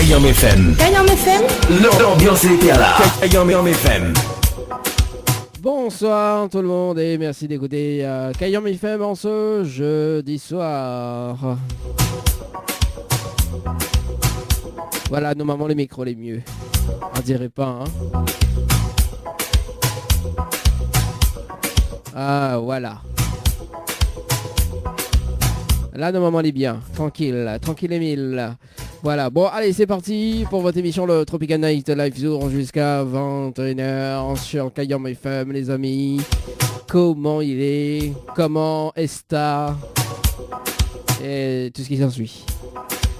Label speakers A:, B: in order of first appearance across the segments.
A: Kayam FM.
B: Kayam FM.
A: L'ambiance est là. Kayam FM.
C: Bonsoir tout le monde et merci d'écouter Kayam FM en ce jeudi soir. Voilà, normalement les micros les mieux. On dirait pas, hein. Ah, voilà. Là, normalement, elle est bien. Tranquille, tranquille Emile. Voilà, bon, allez, c'est parti pour votre émission, le Tropical Night Live Tour jusqu'à 21h sur Kayam FM, les amis. Comment il est? Comment est-ce? Et tout ce qui s'ensuit.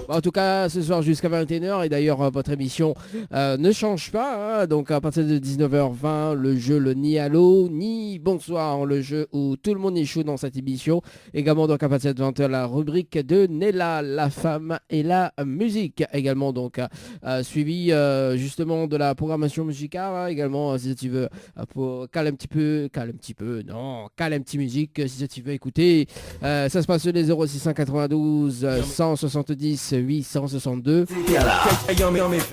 C: En tout cas, ce soir jusqu'à 21h, et d'ailleurs, votre émission ne change pas. Hein, donc, à partir de 19h20, le jeu, le ni allô, ni bonsoir, le jeu où tout le monde est chaud dans cette émission. Également, donc, à partir de 20h, la rubrique de Nella, la femme et la musique. Également, donc, suivi justement de la programmation musicale. Hein, également, si tu veux, pour caler un petit peu, caler un petit musique, si tu veux écouter. Ça se passe sur les 0692 170 862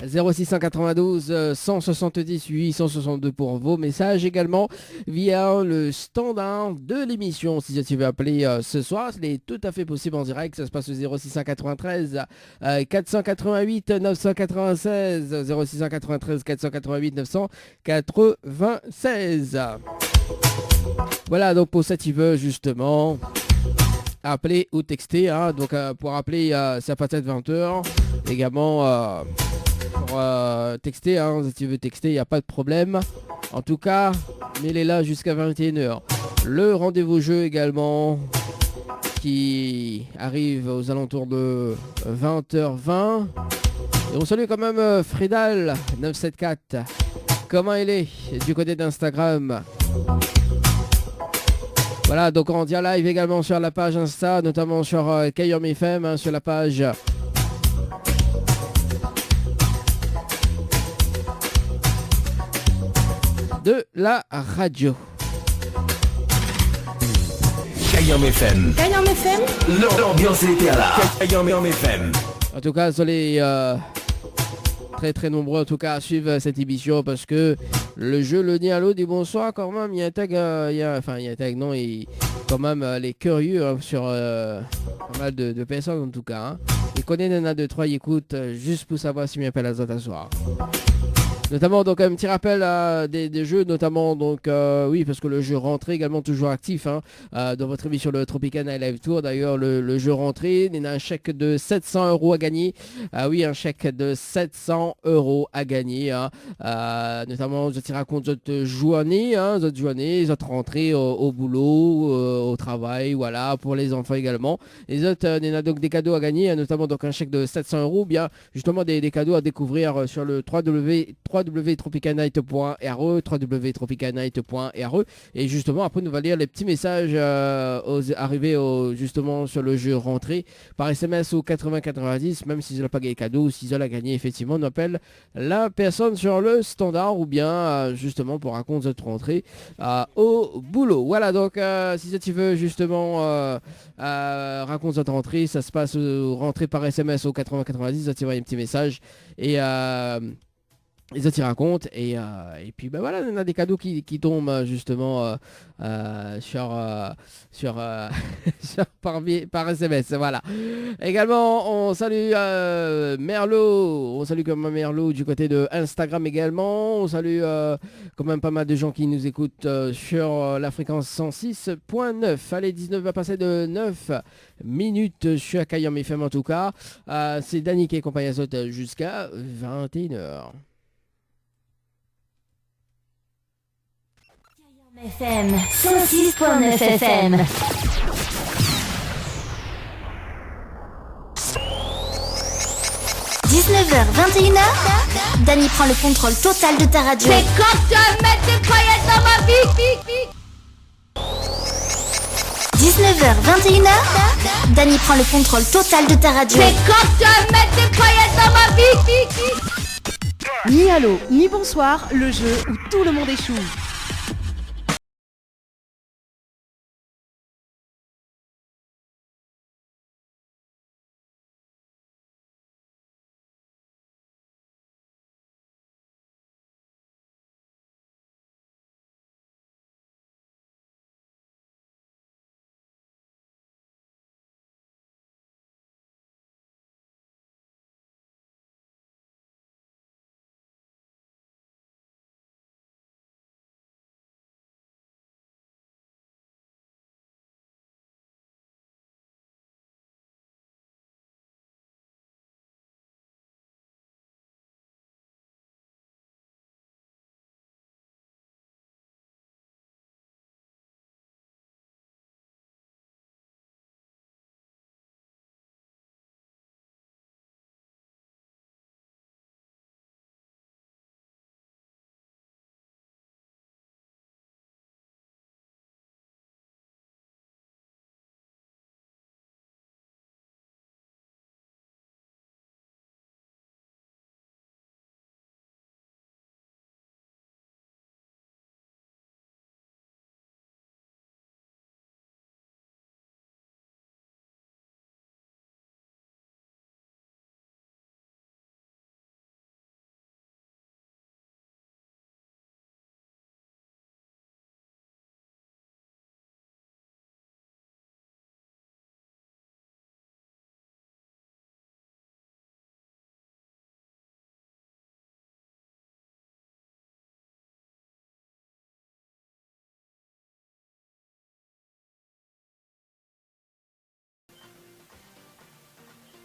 C: 0692 170 862 pour vos messages, également via le standard de l'émission. Si tu veux appeler ce soir, c'est tout à fait possible en direct. Ça se passe au 0693 488 996 0693 488 996. Voilà, donc pour ça tu veux justement appeler ou texter, hein. Donc pour appeler c'est à partir de 20h. Également pour texter, hein, si tu veux texter, il n'y a pas de problème. En tout cas, mais il est là jusqu'à 21h. Le rendez-vous jeu également qui arrive aux alentours de 20h20. Et on salue quand même Frédal 974. Comment il est du côté d'Instagram? Voilà, donc on dit en live également sur la page Insta, notamment sur Kayam FM, hein, sur la page de la radio.
A: Kayam FM.
B: Kayam FM.
A: L'ambiance est là. Kayam FM.
C: En tout cas, soyez très très nombreux en tout cas à suivre cette émission parce que le jeu le ni allô dit bonsoir quand même, il y a un tag, non, et quand même les curieux hein, sur pas mal de personnes en tout cas. Hein. Et connaît Nana de 3 écoute juste pour savoir si m'y appelle à ce soir. Notamment donc un petit rappel des jeux, notamment donc oui parce que le jeu rentrée également toujours actif hein, dans votre émission le Tropical Night Live Tour. D'ailleurs le jeu rentrée, il y a un chèque de 700 € à gagner. Oui, un chèque de 700 € à gagner. Hein. Notamment je te raconte votre journée, votre rentrée au boulot, au travail, voilà, pour les enfants également. Les autres, il y en a donc des cadeaux à gagner, hein, notamment donc un chèque de 700 €, bien justement des cadeaux à découvrir sur le www.tropicalnight.re www.tropicalnight.re. Et justement après nous va lire les petits messages arrivés justement sur le jeu rentrée par SMS au 8090. Même s'ils n'ont pas gagné cadeau ou s'ils ont gagné, effectivement on appelle la personne sur le standard ou bien justement pour raconter votre rentrée au boulot. Voilà, donc si tu veux justement raconter votre rentrée, ça se passe rentrée par SMS au 8090. Ça tu vois un petit message et les autres ils racontent et puis ben voilà, on a des cadeaux qui tombent justement sur par SMS, voilà. Également on salue Merlot, on salue comme Merlot du côté de Instagram également. On salue quand même pas mal de gens qui nous écoutent sur la fréquence 106.9. Allez, 19 va passer de 9 minutes sur Kayam FM en tout cas. C'est Danny qui accompagne les autres jusqu'à 21h.
D: FM 106.9 FM. « 19h, 21h, Dany prend le contrôle total de ta radio.
B: C'est quand tu vas mettre des paillettes dans ma vie.
D: 19h, 21h, Dany prend le contrôle total de ta radio.
B: C'est quand tu vas mettre des paillettes dans ma vie.
E: Ni allô, ni bonsoir, le jeu où tout le monde échoue.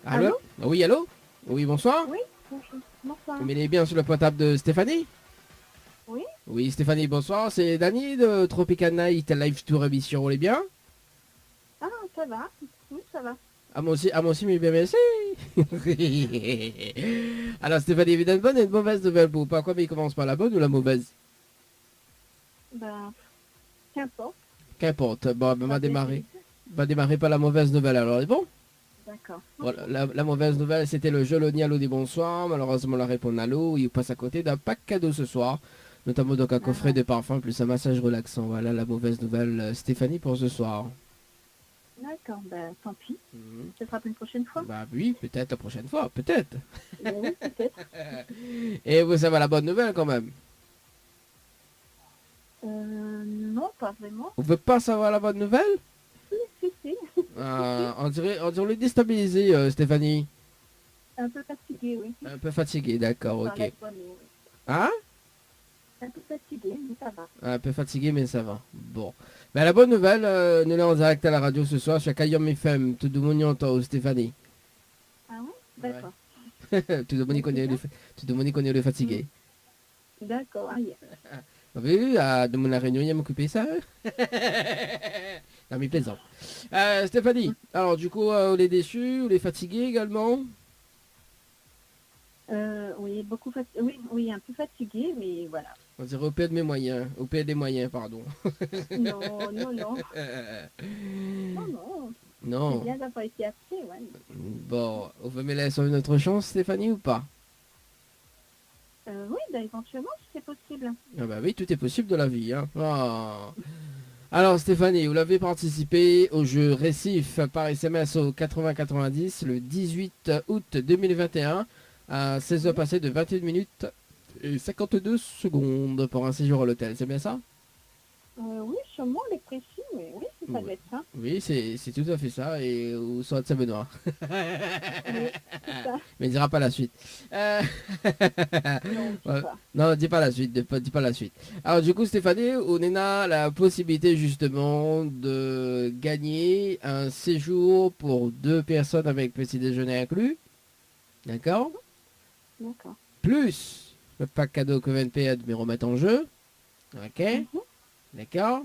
C: Allô? Oui, allô? Oui, bonsoir.
F: Oui, bonjour. Bonsoir.
C: Vous m'êtes bien sur le portable de Stéphanie?
F: Oui.
C: Oui, Stéphanie, bonsoir. C'est Dany de Tropical Night Live Tour émission. Vous allez bien?
F: Ah, ça va. Oui, ça va.
C: Ah, moi aussi, mais bien merci. Alors, Stéphanie, vous donne une bonne et une mauvaise nouvelle pour pas quoi, mais il commence par la bonne ou la mauvaise?
F: Ben, qu'importe.
C: Qu'importe. Bon, ben,
F: Ça
C: va démarrer par la mauvaise nouvelle alors, c'est bon?
F: D'accord.
C: Voilà, la mauvaise nouvelle, c'était le jeu Loni Allo des bonsoirs. Malheureusement, la réponse Allo, il passe à côté d'un pack cadeau ce soir. Notamment donc un coffret de parfum plus un massage relaxant. Voilà la mauvaise nouvelle, Stéphanie, pour ce soir.
F: D'accord, ben, tant pis.
C: Mhm.
F: Ce sera pour une prochaine fois.
C: Bah oui, peut-être la prochaine fois, peut-être.
F: Oui, peut-être.
C: Et vous savez la bonne nouvelle quand même.
F: Non, pas vraiment.
C: Vous ne pouvez pas savoir la bonne nouvelle?
F: Si.
C: On dirait le déstabilisé, Stéphanie.
F: Un peu fatigué, oui.
C: Un peu fatigué, d'accord,
F: Par la
C: ok.
F: journée, oui.
C: Hein?
F: Un peu fatigué, mais ça va.
C: Un peu fatigué, mais ça va. Bon. Ben, la bonne nouvelle, nous sommes en direct à la radio ce soir sur Kayom FM. Tout le monde entend, Stéphanie.
F: Ah oui? D'accord.
C: Tout le monde connaît le fatigué.
F: D'accord, ah, yeah.
C: Vous avez vu, de mon réunion, il m'a coupé ça. Non, mais plaisant. Stéphanie, alors du coup, on est déçu, on est fatigué également.
F: Oui, beaucoup fatigué. Oui, un peu fatigué, mais voilà.
C: On dirait au pire de mes moyens, au pire des moyens, pardon.
F: Non. Non.
C: Non.
F: C'est bien d'avoir été appelé, ouais.
C: Bon, on veut me laisser une autre chance, Stéphanie, ou pas?
F: Oui, ben, éventuellement, si c'est possible.
C: Ah bah oui, tout est possible de la vie. Hein. Ah. Alors Stéphanie, vous l'avez participé au jeu Récif par SMS au 8090 le 18 août 2021 à 16h passées de 21 minutes et 52 secondes pour un séjour à l'hôtel. C'est bien ça?
F: Oui, sûrement, les précis, mais oui, ça doit être ça.
C: Oui, c'est tout à fait ça. Et au soir de Saint-Benoît.
F: Oui, c'est ça.
C: Mais il dira pas la suite.
F: Non, je sais pas.
C: Non, dis pas la suite, dis pas la suite. Alors du coup Stéphanie, on a la possibilité justement de gagner un séjour pour 2 personnes avec petit déjeuner inclus. D'accord?
F: D'accord.
C: Plus le pack cadeau que VNP a de me remettre en jeu. Ok? D'accord?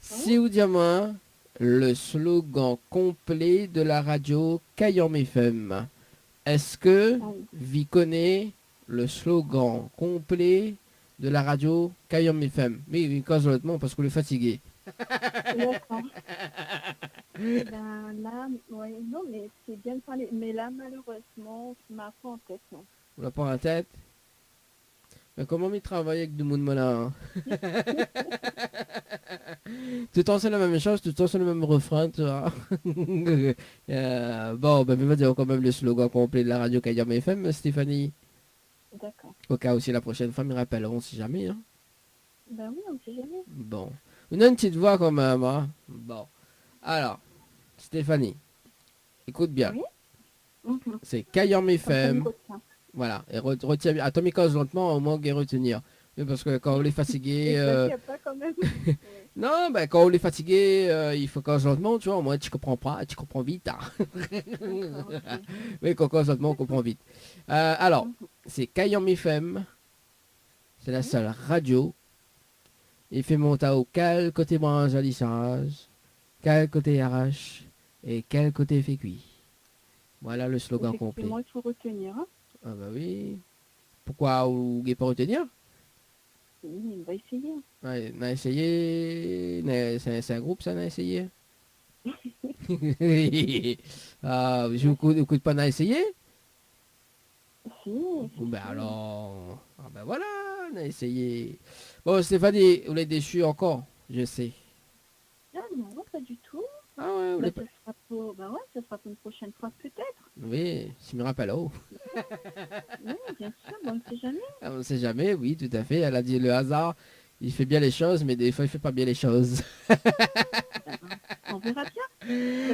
C: Si vous dites moi le slogan complet de la radio Kayom FM. Est-ce que vous connaissez le slogan complet de la radio Kayom FM? Oui, cause honnêtement parce qu'on est fatigué.
F: D'accord. Ben là, ouais, non, mais c'est bien de parler. Mais là, malheureusement, je m'as pas en tête, non.
C: On l'a pas en tête? Mais comment il travaille avec du monde malin? Tout le temps c'est la même chose, tout le temps c'est le même refrain, tu vois. Bon, ben on va dire quand même le slogan complet de la radio Kayom FM, Stéphanie.
F: D'accord.
C: Au cas où si la prochaine fois, ils me rappelleront si jamais. Hein.
F: Ben oui, on ne sait jamais.
C: Bon. On a une petite voix quand même. Hein. Bon. Alors, Stéphanie, écoute bien.
F: Oui.
C: C'est Kayom FM.
F: Comme ça.
C: Voilà. Et retiens bien. Attends, mais cause lentement, au moins, retenir. Mais parce que quand on est fatigué...
F: Et ça, y a pas quand même. Oui.
C: Non, ben quand on est fatigué, il faut cause lentement, tu vois. Au moins, tu comprends pas, tu comprends vite. Hein.
F: D'accord, ok.
C: Oui, quand cause lentement, on comprend vite. Alors, c'est Kayom FM. C'est la seule radio. Il fait monter au quel côté branche à lissage, quel côté arrache et quel côté fait cuit. Voilà le slogan complet.
F: Effectivement, il faut retenir. Hein.
C: Ah bah oui. Pourquoi vous ne pas retenir?
F: Oui, on va essayer.
C: Ouais, on a essayé. C'est un groupe ça, on a essayé. Ah, je vous écoute pas, on a essayé?
F: Si.
C: Ben alors. Ah ben voilà, on a essayé. Bon Stéphanie, vous l'êtes déçu encore, je sais.
F: Ah non, pas du tout.
C: Ah ouais, vous
F: Ben,
C: l'êtes pas...
F: ce sera pour une prochaine fois peut-être.
C: Oui, si me rappelle, oh.
F: Oui, bien sûr, on ne sait jamais.
C: Ah, on ne sait jamais, oui, tout à fait. Elle a dit le hasard, il fait bien les choses, mais des fois, il fait pas bien les choses.
F: On verra bien.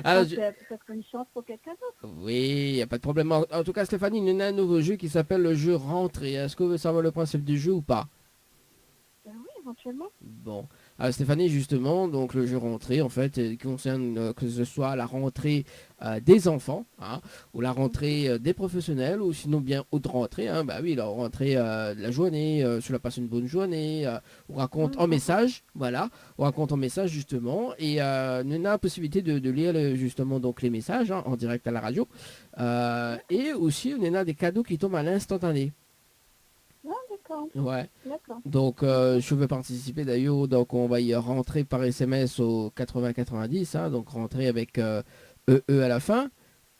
C: Alors,
F: Peut-être une chance pour quelqu'un d'autre.
C: Oui, il n'y a pas de problème. En tout cas, Stéphanie, il y a un nouveau jeu qui s'appelle le jeu Rentrée. Est-ce que vous savez le principe du jeu ou pas?
F: Ben oui, éventuellement.
C: Bon. Alors Stéphanie, justement, donc le jeu rentrée, en fait, qui concerne que ce soit la rentrée des enfants, hein, ou la rentrée des professionnels, ou sinon bien autre rentrée, hein, bah oui, la rentrée de la journée, cela passe une bonne journée, on raconte en message, voilà, on raconte en message justement, et nous avons la possibilité de lire justement donc les messages hein, en direct à la radio, et aussi on a des cadeaux qui tombent à l'instantané.
F: Ah, d'accord.
C: Ouais.
F: D'accord.
C: Donc, je veux participer d'ailleurs. Donc, on va y rentrer par SMS au 80-90. Hein, donc, rentrer avec EE à la fin.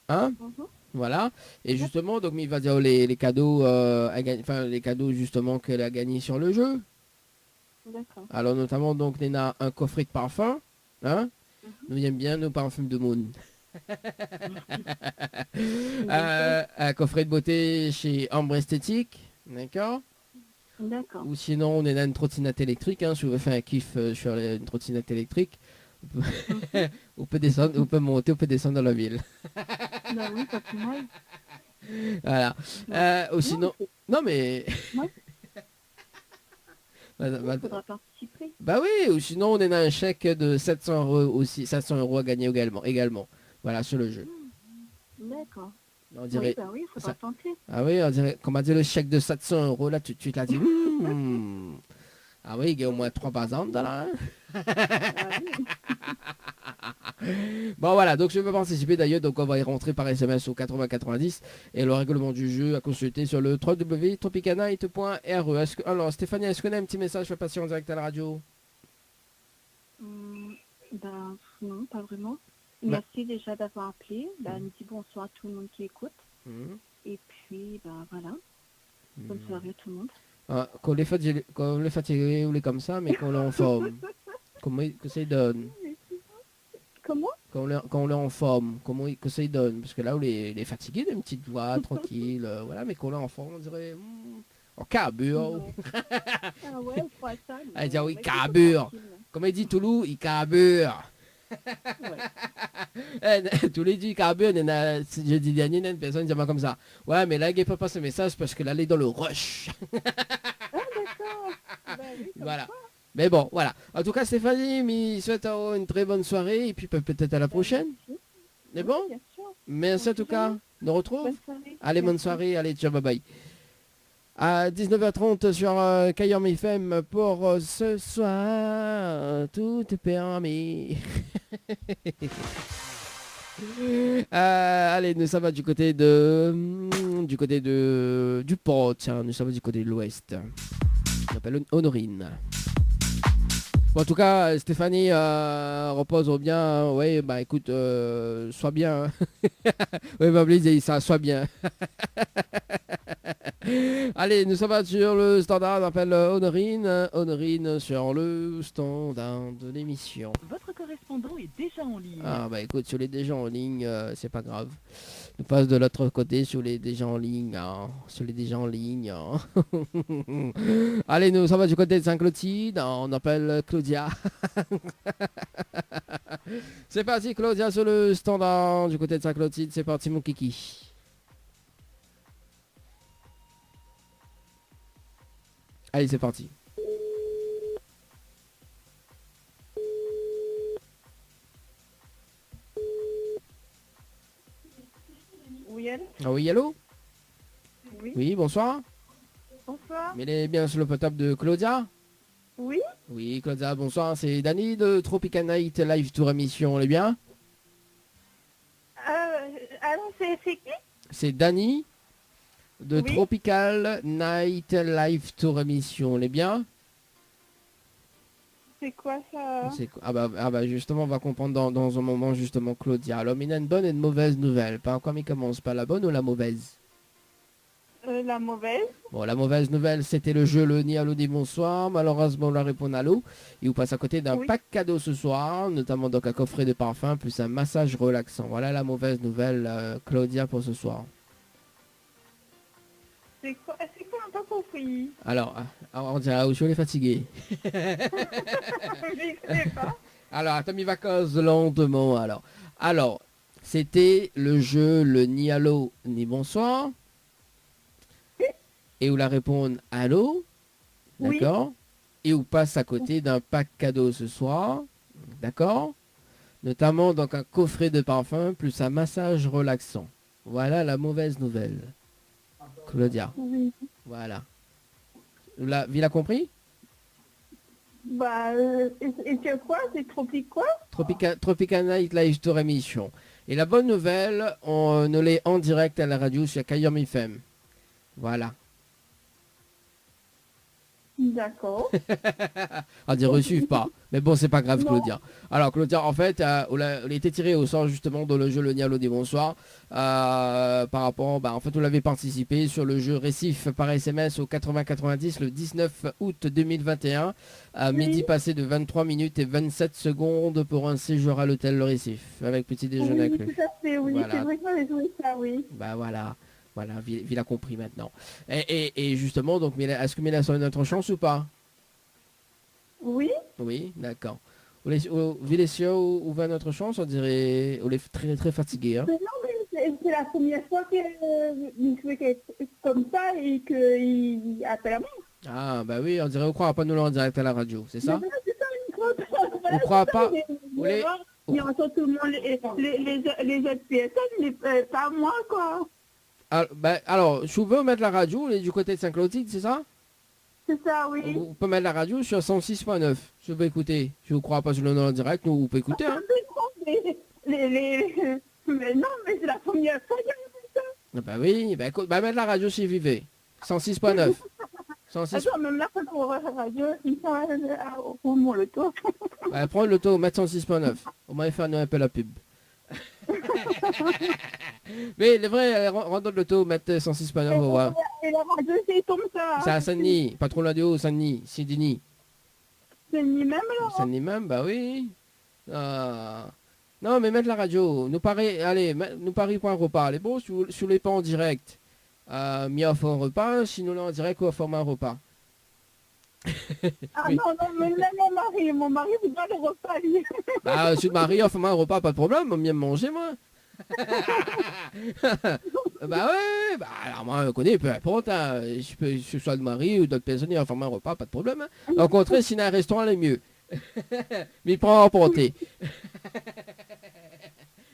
C: Hein,
F: Mhm.
C: voilà. Et justement, donc, il va dire les cadeaux, enfin, les cadeaux justement qu'elle a gagnés sur le jeu.
F: D'accord.
C: Alors, notamment, donc, on a un coffret de parfum. Hein, nous aimons bien nos parfums de Moon. Un coffret de beauté chez Ambre Esthétique. D'accord.
F: D'accord.
C: Ou sinon, on est dans une trottinette électrique. Hein, si vous faites un kiff sur une trottinette électrique, on peut descendre, on peut monter, on peut descendre dans la ville.
F: Bah oui, pas plus mal.
C: Voilà. Ou sinon, non mais.
F: Ouais.
C: Bah,
F: Il faudra participer.
C: bah oui, ou sinon on est dans un chèque de 700 € aussi, 700 € à gagner également. Voilà, sur le jeu.
F: D'accord.
C: On dirait.
F: Oui, bah oui, il faudra
C: ça-
F: tenter.
C: Ah oui, on dirait, comme on dit le chèque de 700 € là, tu te l'as dit. Ah oui, il y a au moins 3 bazars dans là.
F: Ah oui.
C: Bon voilà, donc je vais participer d'ailleurs, donc on va y rentrer par SMS au 80-90 et le règlement du jeu à consulter sur le www.tropicanight.re. Alors Stéphanie, est-ce qu'on a un petit message à passer en direct à la radio?
F: Ben, non, pas vraiment.
C: Bah.
F: Merci déjà d'avoir appelé. Ben, on dit bonsoir à tout le monde qui écoute.
C: Mhm.
F: Et puis, ben voilà. Bonne soirée à tout le monde.
C: Ah, qu'on les fatigué ou les comme ça, mais qu'on l'est en forme. Comment que ça donne?
F: Comment?
C: Quand on l'est en forme, comment que ça donne? Parce que là, on est fatigué d'une petite voix tranquille, voilà, mais qu'on l'est en forme, on dirait. On carbure.
F: Non. Ah ouais, faut ça.
C: Elle dit oui,
F: Ouais,
C: carbure.
F: c'est tranquille.
C: Comme il dit Toulouse, il carbure.
F: Ouais.
C: Tous les dit carbure, jeudi dernier, il y a une personne qui dit comme ça. Ouais, mais là, il ne peut pas ce message parce que là, il est dans le rush.
F: Ah d'accord. Ben oui, comme
C: Voilà.
F: quoi.
C: Mais bon, voilà. En tout cas, Stéphanie, je souhaite une très bonne soirée et puis peut-être à la prochaine. C'est bon?
F: Bien sûr.
C: Merci en tout cas. On nous retrouve.
F: Bonne soirée.
C: Allez, bonne
F: Merci.
C: soirée. Allez, ciao, bye bye. À 19h30 sur Kayam FM pour ce soir. Tout est permis. Allez, nous sommes du côté du port. Tiens, nous sommes du côté de l'ouest. On s'appelle Honorine. Bon, en tout cas, Stéphanie, repose bien. Oui, bah écoute, sois bien. Oui, bah Blaise, ça, sois bien. Allez, nous sommes sur le standard, on appelle Honorine. Honorine sur le standard de l'émission.
E: Votre correspondant est déjà en ligne.
C: Ah bah écoute, sur les déjà en ligne, c'est pas grave. Nous passe de l'autre côté sur les déjà en ligne. Hein. Sur les déjà en ligne. Hein. Allez, nous sommes du côté de Saint-Clotilde. On appelle Claudia. C'est parti Claudia sur le standard du côté de Saint-Clotilde. C'est parti mon kiki. Allez, c'est parti.
F: Oui, elle.
C: Ah oui, allô?
F: Oui.
C: Oui, bonsoir.
F: Bonsoir.
C: Mais elle est bien sur le potable de Claudia?
F: Oui.
C: Oui, Claudia, bonsoir. C'est Dany de Tropical Night Live Tour Émission. On est bien?
F: Alors, c'est qui?
C: C'est Dany de
F: Oui.
C: Tropical Night Live Tour Émission. On est bien?
F: C'est quoi ça?
C: Ah bah justement, on va comprendre dans un moment justement Claudia. Alors, il y a une bonne et une mauvaise nouvelle. Par quoi il commence? Pas la bonne ou la mauvaise?
F: La mauvaise.
C: Bon, la mauvaise nouvelle, c'était le jeu Le Nid à l'eau dit bonsoir. Malheureusement, on la répond à l'eau. Il vous passe à côté d'un
F: Oui.
C: pack cadeau ce soir, notamment donc un coffret de parfum plus un massage relaxant. Voilà la mauvaise nouvelle, Claudia, pour ce soir.
F: C'est quoi? On n'a pas compris.
C: Alors, on dirait où je suis fatigué.
F: Je sais pas.
C: Alors, attends mes vacances lentement. Alors, c'était le jeu Le Ni allô ni bonsoir. Et où la répondre allô.
F: Oui.
C: D'accord. et on passe à côté d'un pack cadeau ce soir. D'accord? Notamment donc un coffret de parfum plus un massage relaxant. Voilà la mauvaise nouvelle. Claudia.
F: Oui.
C: Voilà. Villa compris?
F: Bah, et c'est quoi? C'est tropique quoi?
C: Tropical Night Live Tour émission. Et la bonne nouvelle, on l'est en direct à la radio sur Kayom FM. Voilà.
F: D'accord.
C: On dit reçu pas. Mais bon, c'est pas grave, Claudia. Alors, Claudia, en fait, on a été tiré au sort justement dans le jeu Le Nialo des Bonsoirs. Par rapport, en fait, on avait participé sur le jeu Récif par SMS au 80-90 le 19 août 2021. À midi passé de 23 minutes et 27 secondes pour un séjour à l'hôtel Le Récif. Avec petit déjeuner
F: Oui,
C: inclus.
F: tout à fait, oui.
C: Voilà.
F: C'est vrai que j'avais joué ça, oui.
C: Bah voilà. Voilà, Vil a compris maintenant. Et justement, donc, est-ce que Mila a notre chance ou pas?
F: Oui.
C: Oui, d'accord. Vilécia, où va notre chance? On dirait, on est très très fatigué. Hein.
F: Mais non, mais c'est la première fois qu'il fait quelque chose comme ça et qu'il appelle à moi.
C: Ah, bah oui, on dirait, on croit pas nous en direct à la radio, c'est ça?
F: Mais c'est ça, une fois.
C: On croit pas.
F: Il entend tout le monde, les autres personnes, mais pas moi, quoi.
C: Alors, je veux mettre la radio, on est du côté de Saint-Clotilde, c'est ça?
F: C'est ça, oui.
C: On peut mettre la radio sur 106.9. Je veux écouter. Si vous croyez pas sur le nom en direct, nous, on peut écouter. Hein.
F: Mais non, mais c'est la première fois qu'il y a ça.
C: Ah bah oui, bah écoute, mettre la radio chez Vivé. 106.9. 106.
F: Attends, même là, quand on voit la radio, ils sont au moment le tour.
C: Bah, prends l'auto, mettre 106.9. On va faire un peu la pub. Mais le vrai, rentre dans l'auto, mettre 106.9, on va voir.
F: Et la radio, c'est comme ça.
C: C'est à Saint-Denis, pas trop loin de haut, Saint-Denis, Saint-Denis.
F: Saint-Denis même, là.
C: Saint-Denis même, bah oui. Non, mais mettre la radio, nous parie pour un repas. Les bons, sur les pas en direct, mis offre un repas, sinon là en direct, on offre un repas.
F: Ah
C: Oui.
F: non, mais même mon mari vous doit le repas, lui.
C: Bah, si le mari offre un repas, pas de problème, on vient me manger, moi. Bah ouais, bah alors moi, je connais, peu importe, hein, que ce soit le mari ou d'autres personnes, il offre un repas, pas de problème. Hein. Au contraire, sinon un restaurant, c'est mieux. Mais il prend à emporter.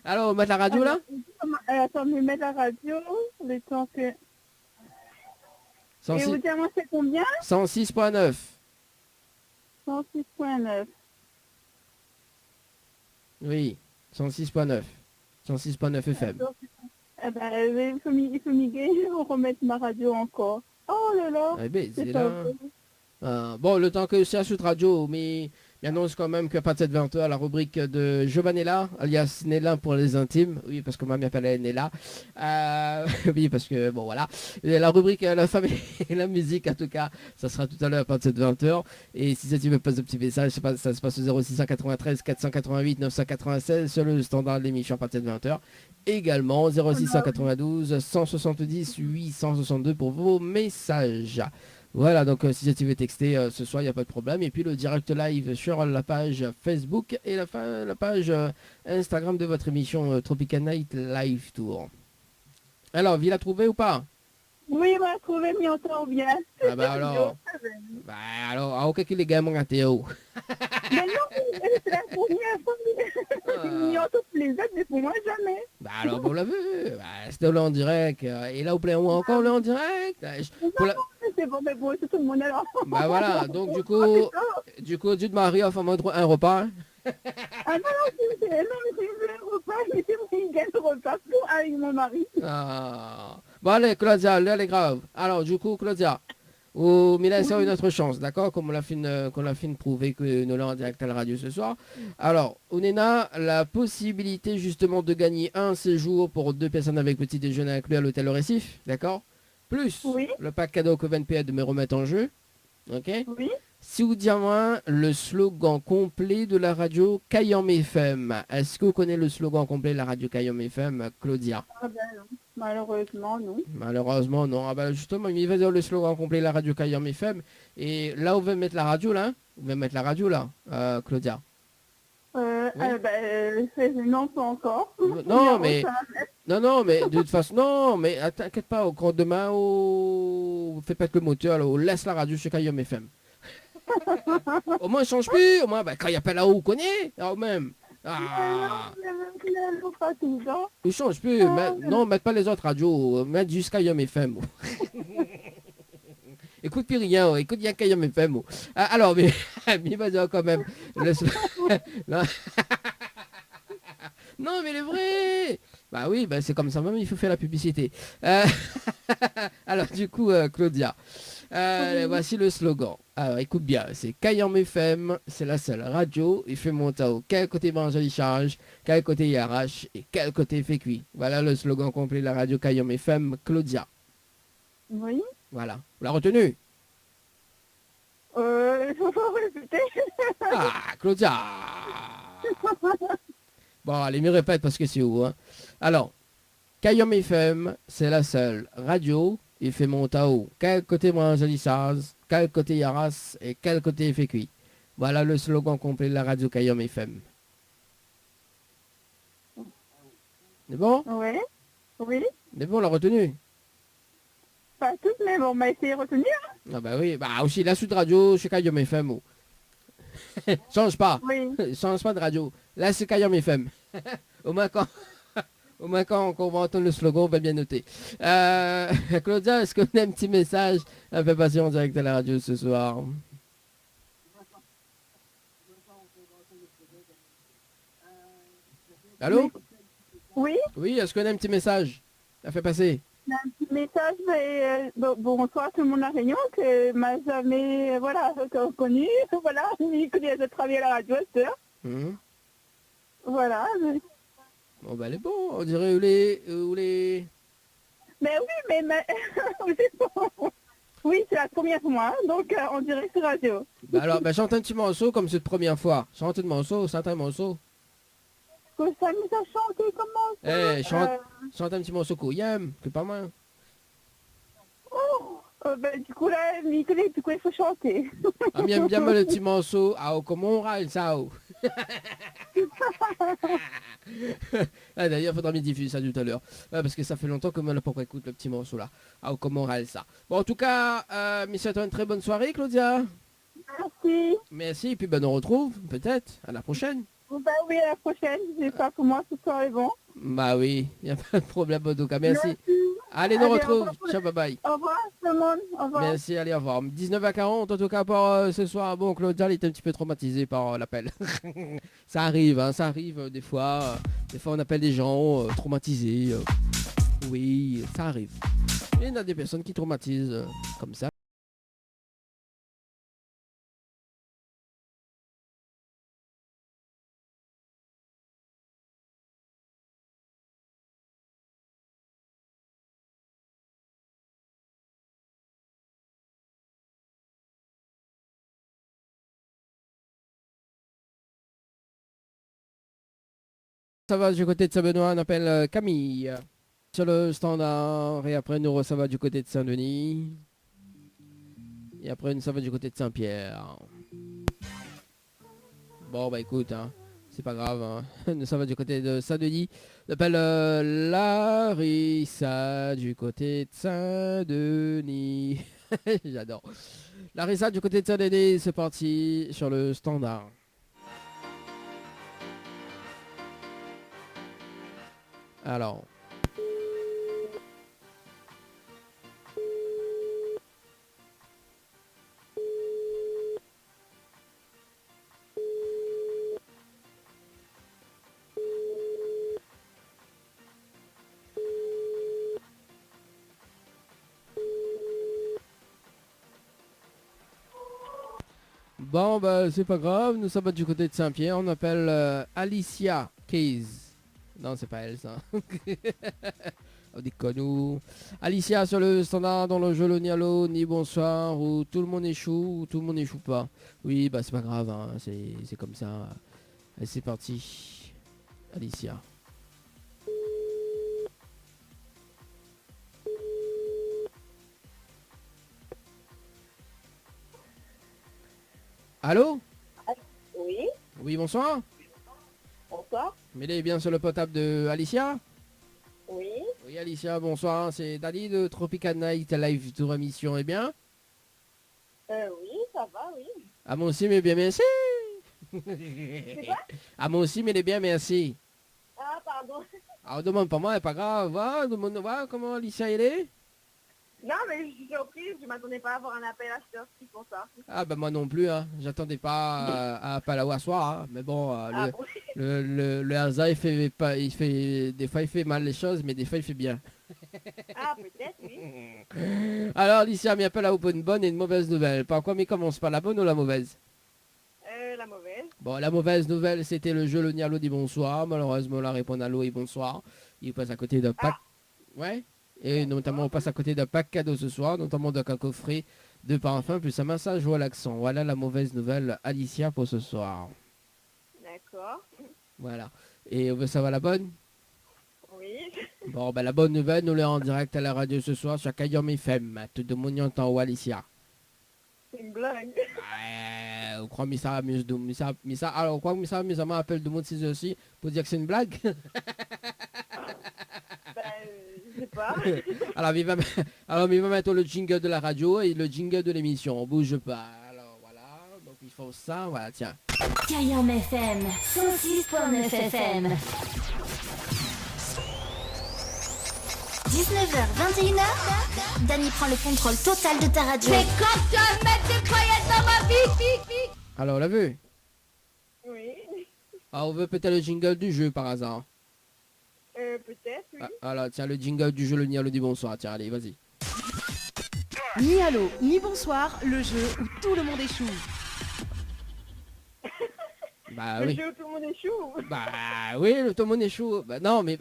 C: Alors, on met la radio, là?
F: Attends, mais mettre la radio, le temps que... Et
C: 106
F: vous dites, moi, c'est combien?
C: 106.9.
F: 106.9.
C: Oui, 106.9. 106.9 FM.
F: Eh ben, il faut m'y remettre ma radio encore. Oh là là.
C: Eh ben, c'est
F: pas
C: là.
F: vrai.
C: Bon, le temps que c'est à cette radio, mais il annonce quand même qu'à partir de 20h, la rubrique de Giovanella, alias Nella pour les intimes. Oui, parce que moi, m'appelait Nella. Oui, parce que, bon, voilà. Et la rubrique La femme et la musique, en tout cas, ça sera tout à l'heure à partir de 20h. Et si tu veux passer un petit message, ça se passe au 0693 488 996 sur le standard de l'émission à partir de 20h. Également 0692 170 862 pour vos messages. Voilà, donc si tu veux texter ce soir, il n'y a pas de problème. Et puis le direct live sur la page Facebook et la page Instagram de votre émission Tropical Night Live Tour. Alors, Villa trouvé ou pas?
F: Oui, on va trouver, mais on entend bien.
C: Ah bah alors, à aucun qu'il est gamin à Théo.
F: Mais non, c'est la première fois. Il entend les autres, mais pour moi, jamais.
C: Bah alors, vous l'avez vu, c'était là en direct. Et là, au plein ou encore là en direct.
F: C'est bon, mais bon, c'est tout le monde alors.
C: Bah voilà, donc du coup, Dieu de Marie offre un repas.
F: Ah non, mais c'est un repas, mais c'est moi qui gagne le repas pour avec mon mari.
C: Bon allez, Claudia, là, elle est grave. Alors du coup, Claudia, ou Mila, c'est une autre chance, d'accord? Comme on l'a fait prouver que nous l'avons en direct à la radio ce soir. Alors, on a la possibilité justement de gagner un séjour pour 2 personnes avec petit déjeuner inclus à l'hôtel Le Récif, d'accord? Plus le pack cadeau Coven PA de me remettre en jeu. Ok?
F: Oui.
C: Si vous dites moi le slogan complet de la radio Kayom FM, est-ce que vous connaissez le slogan complet de la radio Kayom FM, Claudia?
F: Ah ben non. Malheureusement, non.
C: Malheureusement, non. Ah ben justement, il va dire le slogan complet de la radio Kayom FM. Et là, vous pouvez mettre la radio là. Vous pouvez mettre la radio là, Claudia.
F: Non, pas encore.
C: Non, mais de toute façon, non, mais t'inquiète pas, quand demain, fais pas que le moteur, là, on laisse la radio chez Kayom FM. Au moins, il change plus. Au moins, bah, quand il appelle là-haut, on connaît. Là-haut même. Ah,
F: Non, pas tout le temps.
C: il change plus. Non, mettre pas les autres radios. Mettre jusqu'à Yom FM. Écoute plus rien. Écoute bien qu'à Yom FM. Ah, alors, mais vas-y quand même. Laisse- non. Non, mais le vrai. Bah oui, bah c'est comme ça même, il faut faire la publicité. Alors du coup, Claudia, voici le slogan. Alors écoute bien, c'est Kayam FM, c'est la seule radio, il fait monter au quel côté Evangélie Charge, quel côté IRH et quel côté fait cuit. Voilà le slogan complet de la radio Kayam FM, Claudia.
F: Oui.
C: Voilà, vous l'avez retenu?
F: Il faut répéter.
C: Ah, Claudia. Bon, allez, me répète parce que c'est où, hein. Alors, Kayam FM, c'est la seule radio, il fait monter haut. Quel côté Evangélisage, quel côté Yaras et quel côté fait cuit. Voilà le slogan complet de la radio Kayam FM. C'est bon?
F: Oui. Oui.
C: C'est bon, on l'a retenu?
F: Pas toutes, mais bon, on m'a essayé de retenir.
C: Ah bah oui, bah aussi la suite radio chez Kayam FM. Oh. Change pas.
F: Oui.
C: Change pas de radio. Là, c'est Kayam FM. Au moins quand... Au moins quand on va entendre le slogan, on va bien noter. Claudia, est-ce qu'on a un petit message à faire passer en direct à la radio ce soir? Allô?
F: Oui.
C: Oui, est-ce qu'on a un petit message à faire passer?
F: Un petit message, mais, bonsoir tout le monde à la Réunion, que m'a jamais, voilà, connu, voilà, il connaît de travailler à la radio, c'est ça. Voilà.
C: Bon, bah, elle est bon, on dirait où les...
F: Mais oui, mais c'est bon. Oui, c'est la première fois, donc on dirait sur radio.
C: Bah alors, bah, chante un petit morceau comme cette première fois. Chante un morceau, chante un morceau.
F: Que ça nous a chanté comment ça
C: Eh, chante un petit morceau Koyam, c'est pas mal.
F: Du coup, là, Nicolas, du coup, il faut chanter.
C: Ah, bien le petit morceau. Ah, comment on râle ça, oh. Ah, d'ailleurs, il faudra me diffuser ça tout à l'heure. Parce que ça fait longtemps que moi, n'a pas écouté le petit morceau là. Ah, comment on râle ça. Bon, en tout cas, monsieur, une très bonne soirée, Claudia.
F: Merci.
C: Merci, et puis ben, on retrouve, peut-être, à la prochaine.
F: Bah oui, à la prochaine. C'est pas pour moi, ce soir est bon.
C: Bah oui, il n'y a pas de problème, en tout cas, merci. Allez, nous
F: Allez,
C: retrouve.
F: au revoir.
C: Ciao, bye bye.
F: Au revoir tout le monde. Au revoir.
C: Merci, allez, au revoir. 19h40, en tout cas, pour ce soir. Bon, Claudia, il était un petit peu traumatisé par l'appel. Ça arrive, hein, ça arrive des fois. Des fois, on appelle des gens traumatisés. Oui, ça arrive. Il y en a des personnes qui traumatisent comme ça. Ça va du côté de Saint-Benoît, on appelle Camille. Sur le standard, et après nous ça va du côté de Saint-Denis. Et après nous ça va du côté de Saint-Pierre. Bon bah écoute, hein, c'est pas grave, hein. Nous ça va du côté de Saint-Denis. On appelle Larissa du côté de Saint-Denis. J'adore. Larissa du côté de Saint-Denis, c'est parti sur le standard. Alors. Bon bah c'est pas grave, nous sommes du côté de Saint-Pierre, on appelle Alicia Case. Non, c'est pas elle, ça. On déconne. Alicia sur le standard dans le jeu le Nialo, ni bonsoir, où tout le monde échoue, ou tout le monde échoue pas. Oui, bah c'est pas grave, hein, c'est comme ça. Allez, c'est parti. Alicia. Allô?
F: Oui,
C: Oui, bonsoir.
F: bonsoir.
C: Mettez bien sur le potable de Alicia.
F: Oui,
C: Oui, Alicia, bonsoir. C'est Dali de Tropical Night Live Tour Émission. Eh bien?
F: oui, ça va, oui.
C: Ah, moi aussi, mais bien, merci.
F: C'est quoi?
C: Ah, moi aussi, mais les bien, merci.
F: Ah, pardon.
C: Alors, demande pas moi, c'est pas grave. Va, demande, va, comment Alicia, elle est?
F: Non, mais je suis surprise, je m'attendais pas à avoir un appel à cette heure-ci pour ça.
C: Ah, ben moi non plus, hein. J'attendais pas à Palawa soir, hein. Mais bon,
F: Ah, bon.
C: le hasard, il fait pas, des fois, il fait mal les choses, mais des fois, il fait bien.
F: Ah, peut-être, oui.
C: Alors, Alicia m'appelle à une bonne et une mauvaise nouvelle. Par quoi, mais commence par la bonne ou la mauvaise?
F: La mauvaise.
C: Bon, la mauvaise nouvelle, c'était le jeu Le Nialo dit bonsoir. Malheureusement, la réponse à l'eau est bonsoir. Il passe à côté d'un pack. Ouais. Et notamment, on passe à côté d'un pack cadeau ce soir, notamment d'un coffret de parfum plus un massage relaxant. Voilà la mauvaise nouvelle, Alicia, pour ce soir.
F: D'accord.
C: Voilà. Et on veut savoir la bonne?
F: Oui.
C: Bon, ben la bonne nouvelle, nous l'est en direct à la radio ce soir sur Kayom FM. Tout le monde y entend où, Alicia?
F: C'est une blague.
C: On croit que Missa amuse de Missa. Alors, on croit que Missa amuse appelle de monde 6 aussi pour dire que c'est une blague.
F: Je sais pas.
C: Alors, il va mettre le jingle de la radio et le jingle de l'émission. On bouge pas. Alors, voilà. Donc, il faut ça. Voilà, tiens.
D: Kayam FM 106.9 FM. 19h, 21h, Dany prend le contrôle total de ta radio.
B: C'est quand tu vas mettre des paillettes dans ma vie.
C: Alors, on l'a vu.
F: Oui.
C: Alors, on veut peut-être le jingle du jeu par hasard.
F: Peut-être, oui.
C: Ah, alors, tiens, le jingle du jeu, le Nialo dit bonsoir. Tiens, allez, vas-y.
E: Ni allô, ni bonsoir, le jeu où tout le monde échoue.
C: Bah
F: Le
C: oui.
F: jeu où tout le monde est chou.
C: Bah oui, tout le monde échoue. Bah non, mais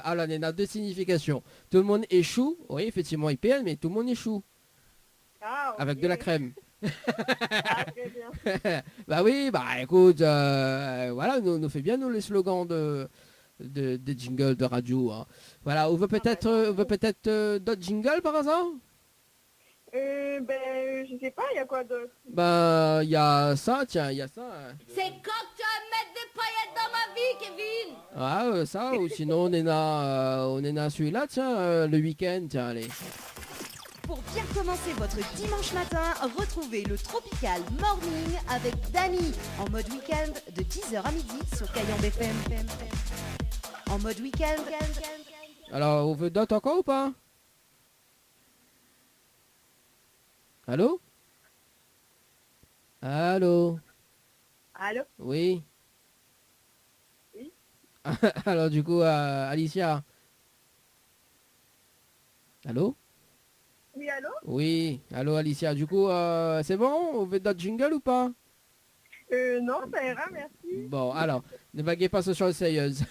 C: alors, il y en a deux significations. Tout le monde échoue. Oui, effectivement, il perd, mais tout le monde échoue.
F: Ah, ok.
C: Avec de la crème.
F: Ah, très bien.
C: Bah oui, bah écoute, voilà, nous fait bien nous les slogans des jingles de radio. Hein. Voilà, on veut peut-être d'autres jingles par hasard?
F: Je sais pas, il y a quoi d'autre?
C: Bah, il y a ça, tiens, il y a ça. Hein.
B: C'est quand tu vas mettre des paillettes dans ma vie, Kevin.
C: Ah, ça, ou sinon on est là celui-là, tiens, le week-end, tiens, allez.
E: Pour bien commencer votre dimanche matin, retrouvez le Tropical Morning avec Dany en mode week-end de 10h à midi sur Kayam FM. En mode week-end.
C: Alors, on veut d'autres encore ou pas? Allô? Allô?
F: Allô?
C: Oui?
F: Oui.
C: Alors du coup, Alicia? Allô?
F: Oui, allô?
C: Oui, allô Alicia, du coup, c'est bon? On veut d'autres jingles ou pas?
F: Non, ça ira, merci.
C: Bon, alors, ne vaguez pas sur chose sérieuse.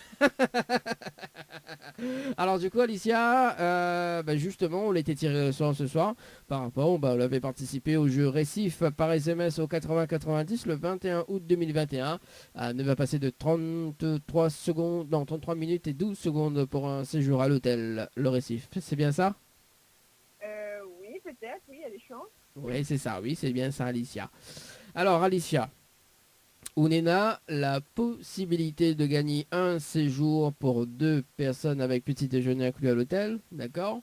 C: Alors du coup, Alicia, justement, on l'était tiré au sort ce soir par rapport, on avait participé au jeu Récif par SMS au 80-90 le 21 août 2021. Ne va passer de 33 secondes, non, 33 minutes et 12 secondes pour un séjour à l'hôtel, le Récif. C'est bien ça?
F: Oui, peut-être, oui, il y a des chances.
C: Oui, c'est ça, oui, c'est bien ça, Alicia. Alors, Alicia, on a la possibilité de gagner un séjour pour 2 personnes avec petit déjeuner inclus à l'hôtel, d'accord?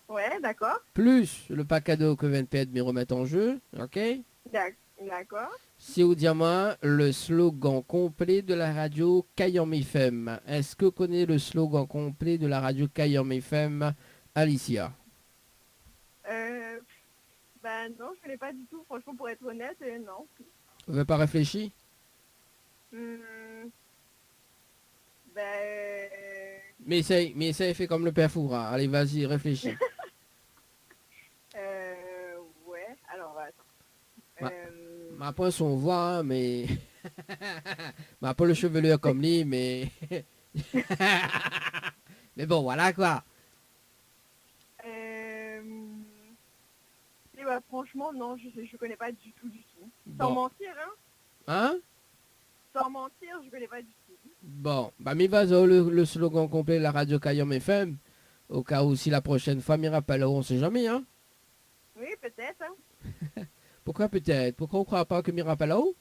F: Ouais, d'accord.
C: Plus le pack cadeau que VNP me remettre en jeu, ok?
F: D'accord.
C: Si vous dites moi le slogan complet de la radio Kayam FM. Est-ce que vous connaissez le slogan complet de la radio Kayam FM, Alicia?
F: Non, je connais pas du tout, franchement, pour être honnête, non.
C: Vous n'avez pas réfléchi? Mais essaye, fais comme le père Foura. Allez, vas-y, réfléchis.
F: Ouais, alors, attends.
C: Ma pas son voix, hein, mais... Ma pas le chevelure comme lui, mais... Mais bon, voilà quoi.
F: Franchement, non, je connais pas du tout.
C: Bon.
F: Sans mentir, hein?
C: Hein?
F: Sans mentir, je connais pas du tout.
C: Bon, bah mi vas le slogan complet de la radio Kayam FM. Au cas où si la prochaine fois m'y rappelle, on sait jamais, hein?
F: Oui, peut-être, hein?
C: Pourquoi peut-être? Pourquoi on croit pas que m'y rappelle là-haut?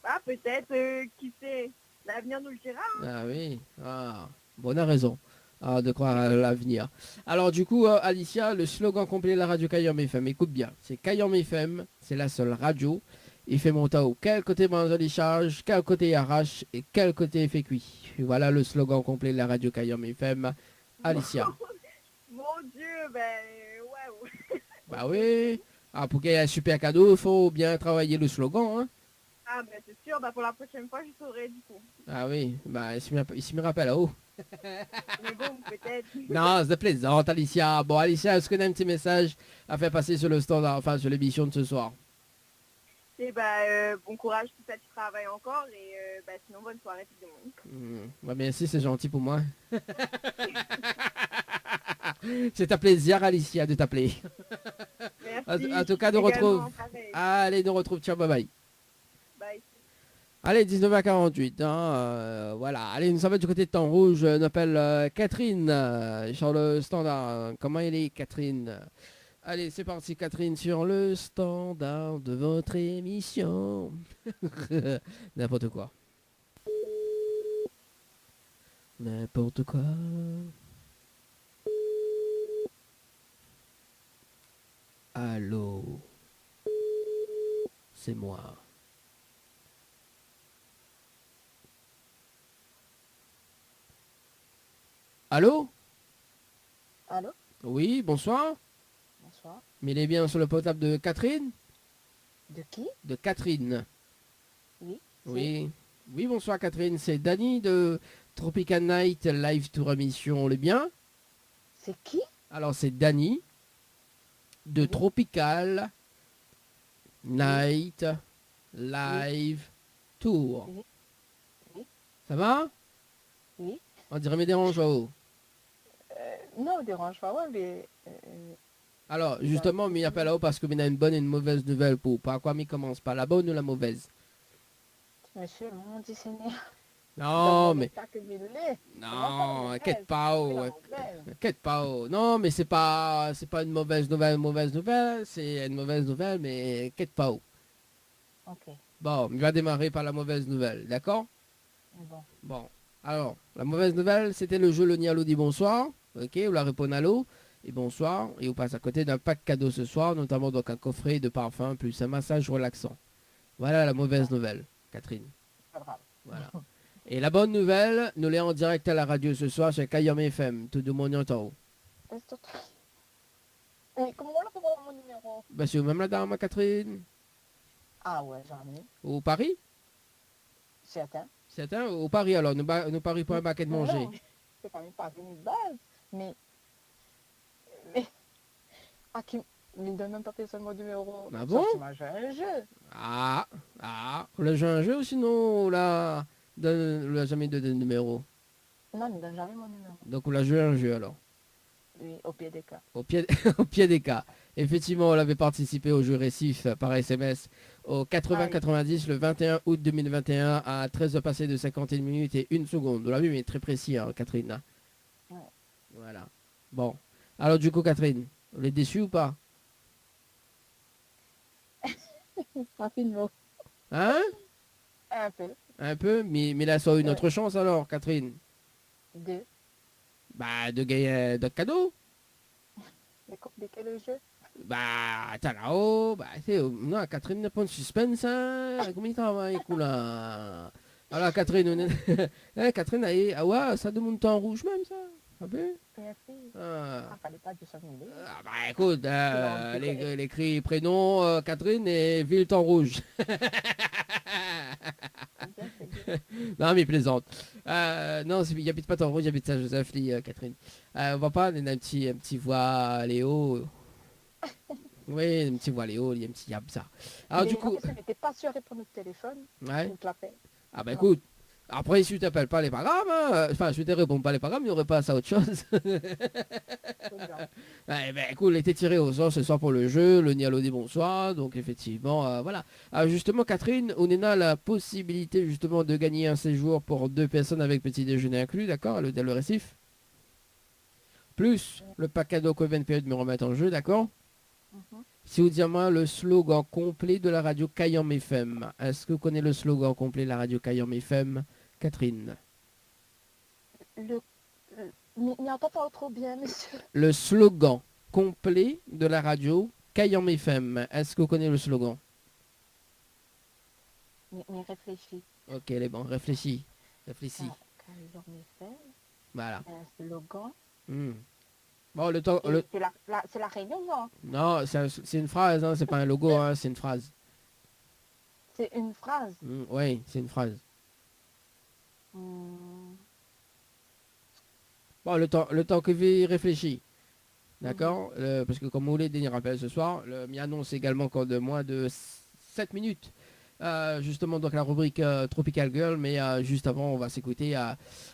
F: Ah, peut-être, qui sait? L'avenir nous le dira, hein?
C: Ah oui, ah, bon, on a raison. de croire à l'avenir. Alors du coup, Alicia, le slogan complet de la radio Kayam FM, écoute bien, c'est Kayam FM, c'est la seule radio. Il fait mon tao, quel côté bande de charge, quel côté arrache et quel côté fait cuit. Voilà le slogan complet de la radio Kayam FM. Alicia.
F: Mon Dieu, ben, ouais.
C: Bah oui. Ah, pour qu'il y ait un super cadeau, il faut bien travailler le slogan. Hein.
F: Ah, ben, c'est sûr, ben, pour la prochaine fois, je saurai, du coup.
C: Ah oui, bah il me rappelle là-haut.
F: Mais bon, peut-être.
C: Non, c'est plaisant, Alicia. Bon, Alicia, est-ce que tu as un petit message à faire passer sur le standard, enfin sur l'émission de ce soir?
F: Et ben, bon courage, tout ça, tu travailles encore. Et ben, sinon, bonne soirée, tout le monde.
C: Bah, merci, c'est gentil pour moi. C'est un plaisir, Alicia, de t'appeler.
F: Merci.
C: En tout cas, nous
F: Également,
C: retrouve.
F: pareil.
C: Allez, nous retrouve. Ciao, bye bye.
F: Bye.
C: Allez, 19h48. Voilà. Allez, nous sommes du côté de Temps Rouge. On appelle Catherine sur le standard. Comment elle est, Catherine? Allez, c'est parti, Catherine, sur le standard de votre émission. N'importe quoi. N'importe quoi. Allô. C'est moi. Allô?
G: Allô?
C: Oui, bonsoir.
G: Bonsoir.
C: Mais il est bien sur le portable de Catherine?
G: De qui?
C: De Catherine.
G: Oui.
C: Oui. Oui, bonsoir Catherine. C'est Dany de Tropical Night Live Tour Émission. Le bien?
G: C'est qui?
C: Alors c'est Dany de Tropical Night Live Tour.
G: Oui. Oui.
C: Ça va?
G: Oui.
C: On dirait mes dérange haut.
G: Non, dérange pas, ouais, mais...
C: Alors, justement, m'y appelle là-haut parce que m'y a une bonne et une mauvaise nouvelle pour. Par quoi m'y commence pas? La bonne ou la mauvaise?
G: Monsieur, mon Dieu Seigneur.
C: Non, mais...
G: Pas que il l'est.
C: Non, inquiète pas,
G: C'est la
C: oh,
G: mauvaise.
C: inquiète pas, oh. Non, mais c'est pas une mauvaise nouvelle, c'est une mauvaise nouvelle, mais inquiète pas, oh.
G: Ok,
C: Bon, il va démarrer par la mauvaise nouvelle, d'accord?
G: bon.
C: Bon, alors, la mauvaise nouvelle, c'était le jeu Le Nialo dit bonsoir, ok, vous la répondez allô, et bonsoir, et vous passe à côté d'un pack cadeau ce soir, notamment donc un coffret de parfum, plus un massage relaxant. Voilà la mauvaise nouvelle, Catherine.
G: Pas grave.
C: Voilà. Et la bonne nouvelle, nous l'est en direct à la radio ce soir chez Kayam FM, tout le monde y entend.
G: Mais comment on peut voir mon numéro?
C: Bah c'est même la dame, Catherine.
G: Ah ouais, j'en ai.
C: Au Paris?
G: Certain.
C: C'est un au Paris alors, nous Paris pour un baquet de manger.
G: Non, c'est quand même pas une base, mais... Ah, qui me donne même pas personne mon numéro.
C: Ah bon?
G: Tu m'as joué à un jeu.
C: Ah, on l'a joué à un jeu ou sinon on l'a jamais donné de numéro?
G: Non, il me donne jamais mon numéro.
C: Donc on l'a joué à un jeu alors.
G: Oui, au pied des cas.
C: Au pied, au pied des cas. Effectivement, on avait participé au jeu récif par SMS au 80-90 le 21 août 2021 à 13h passées de 51 minutes et 1 seconde. Vous l'avez vu, mais très précis, hein, Catherine.
G: Ouais.
C: Voilà. Bon. Alors du coup, Catherine, vous êtes déçue ou pas?
G: Rapidement.
C: Hein?
G: Un peu.
C: Un peu, mais là, ça a une autre chance alors, Catherine.
G: Deux.
C: Bah, de gagner de cadeaux.
G: Mais compliqué le jeu.
C: Bah, t'as là-haut. Bah, non, Catherine n'a pas de suspense, hein. Comment il travaille, là. Alors, Catherine, on est... hein, Catherine, ah ouais, ça demande temps rouge même, ça. Ah ben?
G: Merci.
C: Ah.
G: Ah, fallait pas que ça me dise.
C: Ah, bah, écoute, les cris prénom, Catherine et ville temps rouge. Non, mais plaisante. Non, il habite pas temps rouge, il habite Saint-Joseph, Catherine. On va pas, on a un petit voix Léo. Oui, un petit voix Léo, il y a un petit yab ça. Alors, du coup.
G: Je n'étais pas sûr de répondre au téléphone.
C: Ouais.
G: Donc, l'appel.
C: Ah, bah, écoute. Après, si tu t'appelles pas les programmes, hein, enfin, si tu ne réponds pas les programmes, il n'y aurait pas ça autre chose. Ouais, ben, écoute, il était tiré au sort ce soir pour le jeu, le Nialo dit bonsoir, donc effectivement, voilà. Alors, justement, Catherine, on a la possibilité justement de gagner un séjour pour 2 personnes avec petit déjeuner inclus, d'accord, à l'hôtel Le Récif. Plus le pack cadeau que VNPE me remettre en jeu, d'accord. Si vous dites moi le slogan complet de la radio Kayam FM, est-ce que vous connaissez le slogan complet de la radio Kayam FM, Catherine?
G: Mais entend pas trop bien, monsieur.
C: Le slogan complet de la radio Kayam FM. Est-ce que vous connaissez le slogan?
G: Mais réfléchis.
C: Ok, les bons, réfléchis. Réfléchis.
G: Kayam FM,
C: Voilà.
G: un slogan.
C: Bon, le temps...
G: C'est la réunion, non?
C: Non, c'est une phrase, hein, c'est pas un logo, hein, c'est une phrase.
G: C'est une phrase.
C: Oui, c'est une phrase. Bon, le temps que vous réfléchissez. D'accord. Parce que comme vous voulez, Denis rappelle ce soir, m'y annonce également encore de moins de 7 minutes. Justement, donc la rubrique Tropical Girl, mais juste avant, on va s'écouter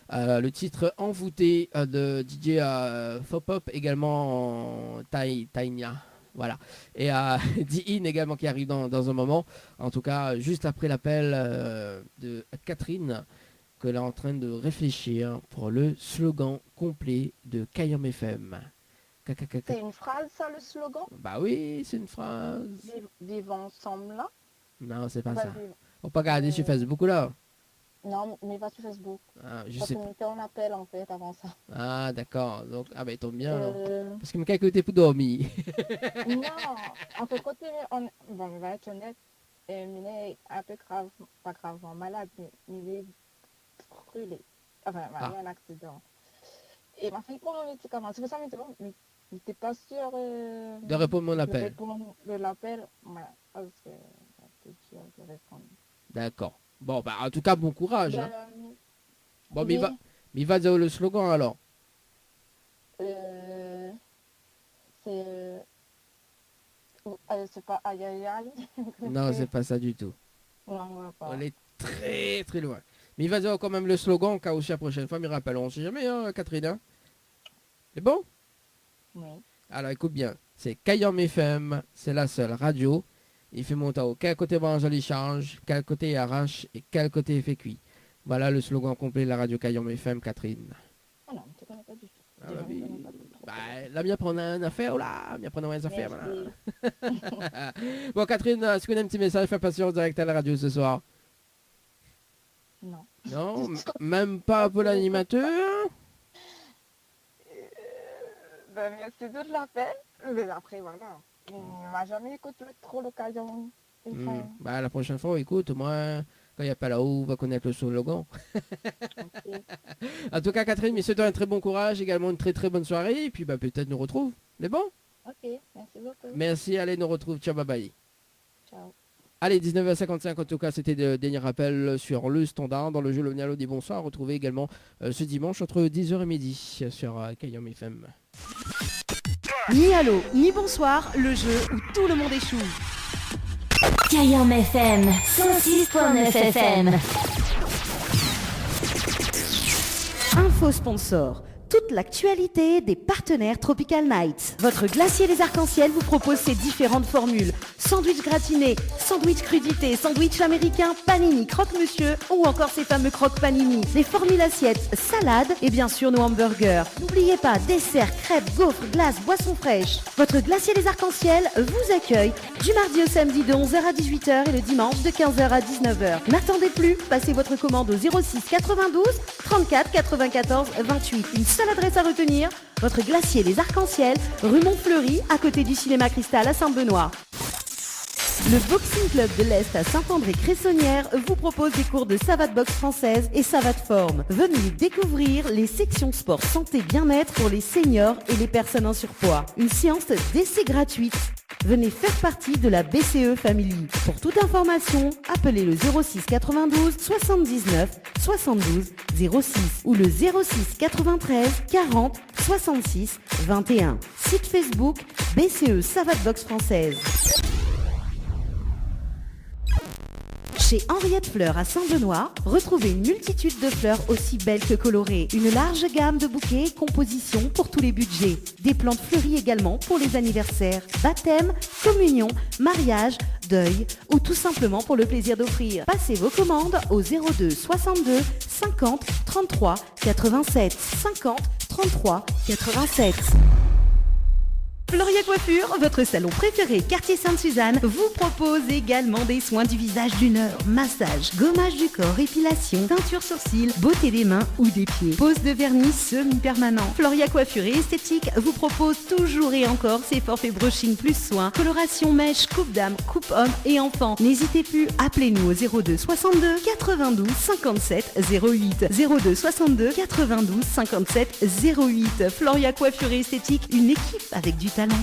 C: le titre Envoûté de DJ Fopop, également Tainia. Voilà. Et D-In également qui arrive dans un moment. En tout cas, juste après l'appel de Catherine, qu'elle est en train de réfléchir pour le slogan complet de Kayam FM.
G: C'est une phrase, ça, le slogan?
C: Bah oui, c'est une phrase.
G: Vivons ensemble, là?
C: Non, c'est pas
G: On va
C: ça.
G: vivre.
C: On peut regarder sur Facebook là.
G: Non, mais pas sur Facebook.
C: Ah, je
G: Parce
C: sais
G: qu'on
C: pas.
G: était en appel, en fait, avant ça.
C: Ah, d'accord. Donc, ah, bah, il tombe bien. alors.
G: Euh,
C: Parce que quelqu'un était pour dormir.
G: Non, on peut continuer. Bon, on va être honnête. Il est un peu grave, pas gravement malade, mais il est brûlé. Enfin, il y a un accident. Et ma fille, bon, c'est comment? C'est pour ça, mais t'es pas sûr
C: De répondre mon
G: de
C: appel.
G: répondre de l'appel. Ouais, parce que c'est dur de répondre.
C: D'accord. Bon, bah, en tout cas, bon courage. Hein. Bon, mais
G: oui.
C: il va dire le slogan alors.
G: C'est pas aïe aïe aïe.
C: Non, c'est pas ça du tout.
G: Non, on va pas.
C: On est très très loin. Mais il va dire quand même le slogan, au cas où si la prochaine fois, mais rappelle, on sait jamais, hein, Catherine. Hein. C'est bon?
G: Oui.
C: Alors écoute bien, c'est Kayam FM, c'est la seule radio. Il fait monter au quel côté Evangélie change, quel côté arrache et quel côté fait cuit. Voilà le slogan complet de la radio Kayam FM, Catherine.
G: Oh non, tu connais pas du tout.
C: Ah, bah, oui. Bah, là, bien prendre une affaire, là, bien prendre une affaire, voilà. Bon, Catherine, est-ce qu'on a un petit message fait passer en direct à la radio ce soir?
G: Non.
C: Non, même pas pour l'animateur?
G: Ben, merci de l'appel. Mais après, voilà. Il m'a jamais écouté trop l'occasion.
C: Bah, la prochaine fois, écoute, moi, quand il n'y a pas là-haut, on va connaître le slogan.
G: Okay.
C: En tout cas, Catherine, mais c'est un très bon courage, également une très très bonne soirée, et puis bah, peut-être nous retrouve. C'est bon?
G: Ok, merci beaucoup.
C: Merci, allez, nous retrouve. Ciao, bye bye.
G: Ciao.
C: Allez, 19h55, en tout cas, c'était le dernier rappel sur le standard dans le jeu Le Nialo dit bonsoir. Retrouvez également ce dimanche entre 10h et midi sur Kayam FM.
E: Ni allô, ni bonsoir, le jeu où tout le monde échoue.
D: Kayam FM, 106.9 FM.
E: Info sponsor. Toute l'actualité des partenaires Tropical Nights. Votre glacier des arcs-en-ciel vous propose ses différentes formules. Sandwich gratiné, sandwich crudité, sandwich américain, panini, croque-monsieur ou encore ces fameux croque-panini. Les formules assiettes, salades et bien sûr nos hamburgers. N'oubliez pas, dessert, crêpes, gaufres, glaces, boissons fraîches. Votre glacier des arcs-en-ciel vous accueille du mardi au samedi de 11h à 18h et le dimanche de 15h à 19h. N'attendez plus, passez votre commande au 06 92 34 94 28. Une seule adresse à retenir, votre glacier Les Arcs-en-Ciel, rue Montfleury, à côté du cinéma Cristal à Saint-Benoît. Le Boxing Club de l'Est à Saint-André-Cressonnière vous propose des cours de savate boxe française et savate forme. Venez découvrir les sections sport santé bien-être pour les seniors et les personnes en surpoids. Une séance d'essai gratuite. Venez faire partie de la BCE Family. Pour toute information, appelez le 06 92 79 72 06 ou le 06 93 40 66 21. Site Facebook BCE Savate Boxe Française. Chez Henriette Fleurs à Saint-Benoît, retrouvez une multitude de fleurs aussi belles que colorées. Une large gamme de bouquets et compositions pour tous les budgets. Des plantes fleuries également pour les anniversaires, baptêmes, communions, mariages, deuil ou tout simplement pour le plaisir d'offrir. Passez vos commandes au 02 62 50 33 87 50 33 87. Florian Floria Coiffure, votre salon préféré quartier Sainte-Suzanne, vous propose également des soins du visage d'une heure, massage, gommage du corps, épilation, teinture sourcils, beauté des mains ou des pieds, pose de vernis semi-permanent. Floria Coiffure et Esthétique vous propose toujours et encore ses forfaits brushing plus soins, coloration mèche, coupe dame, coupe homme et enfant. N'hésitez plus, appelez-nous au 02 62 92 57 08. 02 62 92 57 08. Floria Coiffure et Esthétique, une équipe avec du talent.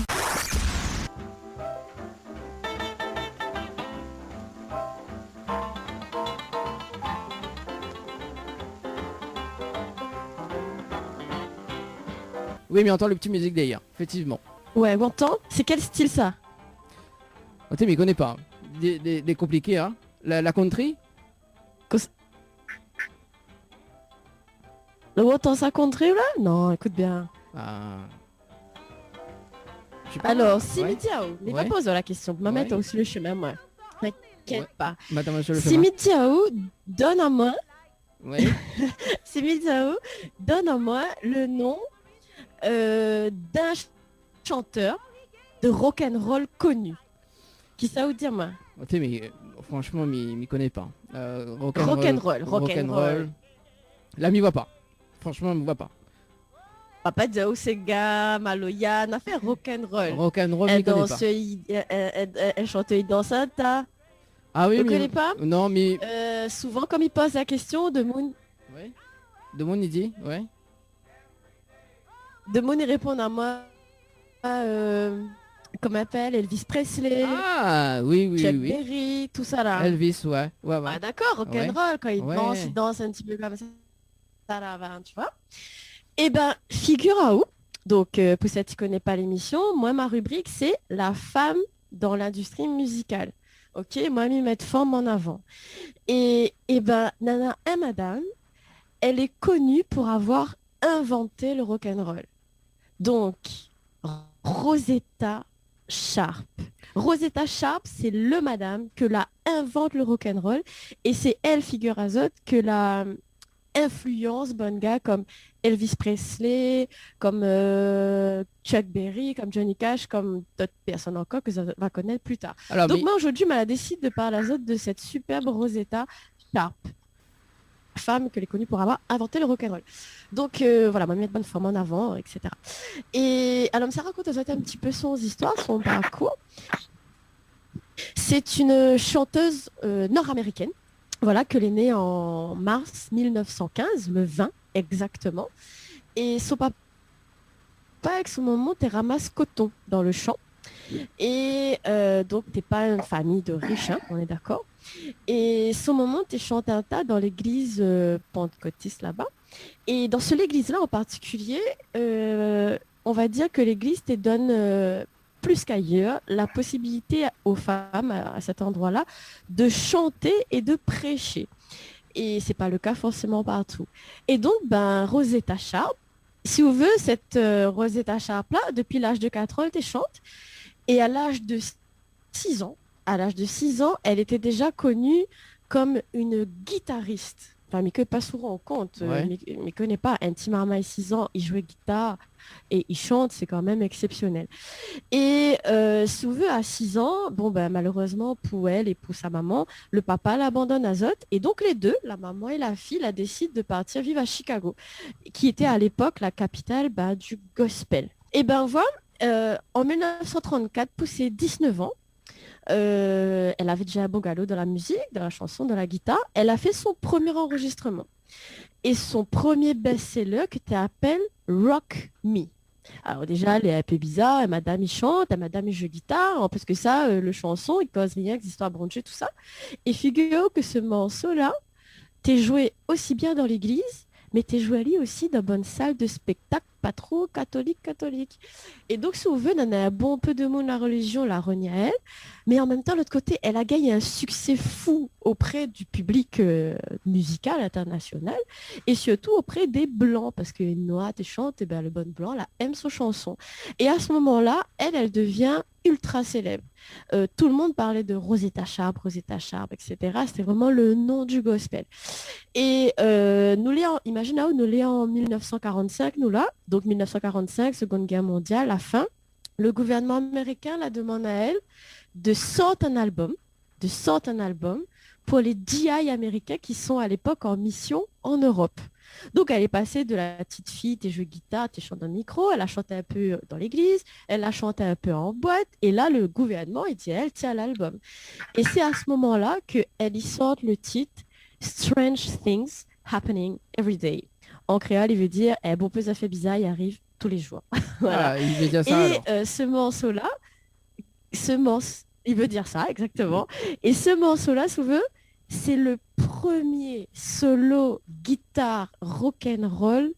C: Oui, mais on entend le petit musique d'ailleurs, effectivement.
H: Ouais, on entend. C'est quel style ça?
C: Oh, mais il connaît pas. Des compliqués, hein. La country.
H: Le entend ça country là? Non, écoute bien.
C: Ah.
H: Alors,
C: Ouais.
H: Simitiao, il va
C: Ouais.
H: poser la question. Pour me
C: Ouais.
H: mettre aussi le chemin, moi. T'inquiète
C: Ouais.
H: pas.
C: Madame, monsieur le chemin.
H: Simitiao, donne à moi.
C: Ouais.
H: Simitiao, donne à moi le nom d'un chanteur de rock'n'roll connu. Qui ça vous dire moi?
C: Oh, mais franchement, m'y connaît pas.
H: Rock'n'roll.
C: Là, m'y voit pas. Franchement, m'y voit pas.
H: Papa Diao Sega, Maloya, n'a fait rock'n'roll.
C: Rock'n'roll, m'y
H: Elle
C: connaît
H: danse,
C: pas.
H: elle chante, il danse un tas.
C: Ah oui,
H: Vous
C: mais...
H: connaissez pas?
C: Non, mais...
H: Souvent, comme il pose la question, de Moon
C: il dit, ouais.
H: il répond à moi. Comment appelle Elvis Presley,
C: Ah, oui,
H: Chuck
C: oui.
H: Berry, tout ça là.
C: Elvis, ouais. Ouais.
H: Ah, d'accord, rock'n'roll, quand
C: Ouais.
H: il danse un petit peu comme ça là, tu vois. Eh ben, figure à où. Donc, pour ceux qui ne connaissent pas l'émission, moi, ma rubrique, c'est la femme dans l'industrie musicale. Ok, moi, m'y mettre forme en avant. Et ben, Nana et Madame, elle est connue pour avoir inventé le rock'n'roll. Donc, Rosetta Sharp. Rosetta Sharp, c'est le madame que la invente le rock'n'roll et c'est elle, figure à zot, que la influence bonne gars comme Elvis Presley, comme Chuck Berry, comme Johnny Cash, comme d'autres personnes encore que ça va connaître plus tard.
C: Alors,
H: Donc
C: mais-
H: moi aujourd'hui, elle décide de parler à zot de cette superbe Rosetta Sharp, femme qu'elle est connue pour avoir inventé le rock'n'roll. Donc voilà, moi mettre bonne forme en avant, etc. Et alors ça raconte un petit peu son histoire, son parcours. C'est une chanteuse nord-américaine, voilà, qu'elle est née en mars 1915, le 20 exactement. Et son papa, avec son maman, t'es ramasse coton dans le champ. Et donc t'es pas une famille de riches, hein, on est d'accord. Et son maman t'es chanté un tas dans l'église pentecôtiste là-bas. Et dans cette église-là en particulier, on va dire que l'église te donne plus qu'ailleurs la possibilité aux femmes à cet endroit-là de chanter et de prêcher. Et c'est pas le cas forcément partout. Et donc, ben, Rosetta Sharp, si vous voulez, cette Rosetta Sharp-là, depuis l'âge de 4 ans, elle te chante. Et à l'âge de 6 ans, elle était déjà connue comme une guitariste. Enfin, mais que pas souvent on compte,
C: Ouais.
H: mais connaît pas. Intimement à 6 ans, il jouait guitare et il chante, c'est quand même exceptionnel. Et si vous voulez, à 6 ans, bon ben malheureusement pour elle et pour sa maman, le papa l'abandonne à Zot. Et donc les deux, la maman et la fille, la décident de partir vivre à Chicago, qui était à l'époque la capitale du gospel. Et ben voilà, en 1934, pour ses 19 ans, elle avait déjà un bon galop dans la musique, dans la chanson, dans la guitare. Elle a fait son premier enregistrement. Et son premier best-seller que tu appelles Rock Me. Alors déjà, elle est un peu bizarre. Et madame, il chante. Et madame, il joue guitare. Parce que ça, le chanson, il cause rien, des histoires branchées, tout ça. Et figure que ce morceau-là, t'es joué aussi bien dans l'église, mais t'es joué lui aussi dans une bonne salle de spectacle, pas trop catholique. Et donc, si vous voulez, on a un bon peu de monde, la religion, la renie à elle. Mais en même temps, de l'autre côté, elle a gagné un succès fou auprès du public musical international et surtout auprès des Blancs, parce que les Noirs te chantent, et ben, le bon Blanc, là, aime son chanson. Et à ce moment-là, elle devient ultra célèbre. Tout le monde parlait de Rosetta Sharp, etc. C'était vraiment le nom du gospel. Et imaginez, nous l'est en 1945, nous là, donc 1945, Seconde Guerre mondiale, la fin. le gouvernement américain la demande à elle de sortir un album pour les GI américains qui sont à l'époque en mission en Europe. Donc, elle est passée de la petite fille, t'es joué guitare, t'es chanté dans le micro, elle a chanté un peu dans l'église, elle a chanté un peu en boîte, et là, le gouvernement, il dit, elle tient l'album. Et c'est à ce moment-là qu'elle y sort le titre Strange Things Happening Every Day. En créole, il veut dire, bon, peu ça fait bizarre, il arrive tous les jours. Voilà.
C: Ah, il veut dire ça,
H: Et ce morceau-là, il veut dire ça, exactement. Et ce morceau-là, souvent, c'est le premier solo guitare rock'n'roll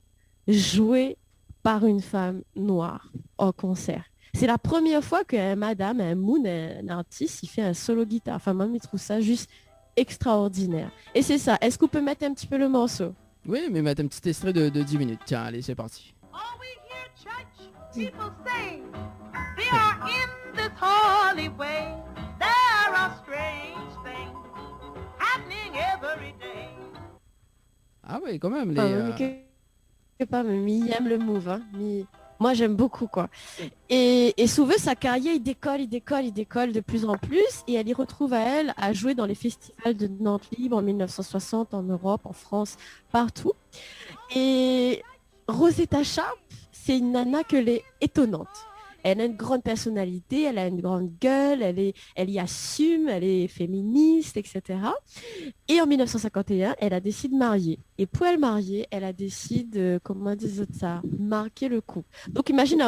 H: joué par une femme noire en concert. C'est la première fois qu'un madame, un moon, un artiste, il fait un solo guitare. Enfin, moi, je trouve ça juste extraordinaire. Et c'est ça. Est-ce qu'on peut mettre un petit peu le morceau?
C: Oui, mais mettre un petit extrait de 10 minutes. Tiens, allez, c'est parti.
I: People say they are in this holy way. There are strange things happening every day.
C: Ah oui, quand même.
H: Mais il aime le move. Hein. Moi, j'aime beaucoup, quoi. Et souvent, sa carrière, il décolle de plus en plus. Et elle y retrouve à jouer dans les festivals de Nantes Libre en 1960, en Europe, en France, partout. Et Rosetta Sharp, c'est une nana qu'elle est étonnante. Elle a une grande personnalité, elle a une grande gueule, elle y assume, elle est féministe, etc. Et en 1951, elle a décidé de marier. Et pour elle marier, elle a décidé, comment dire ça, marquer le coup. Donc imagine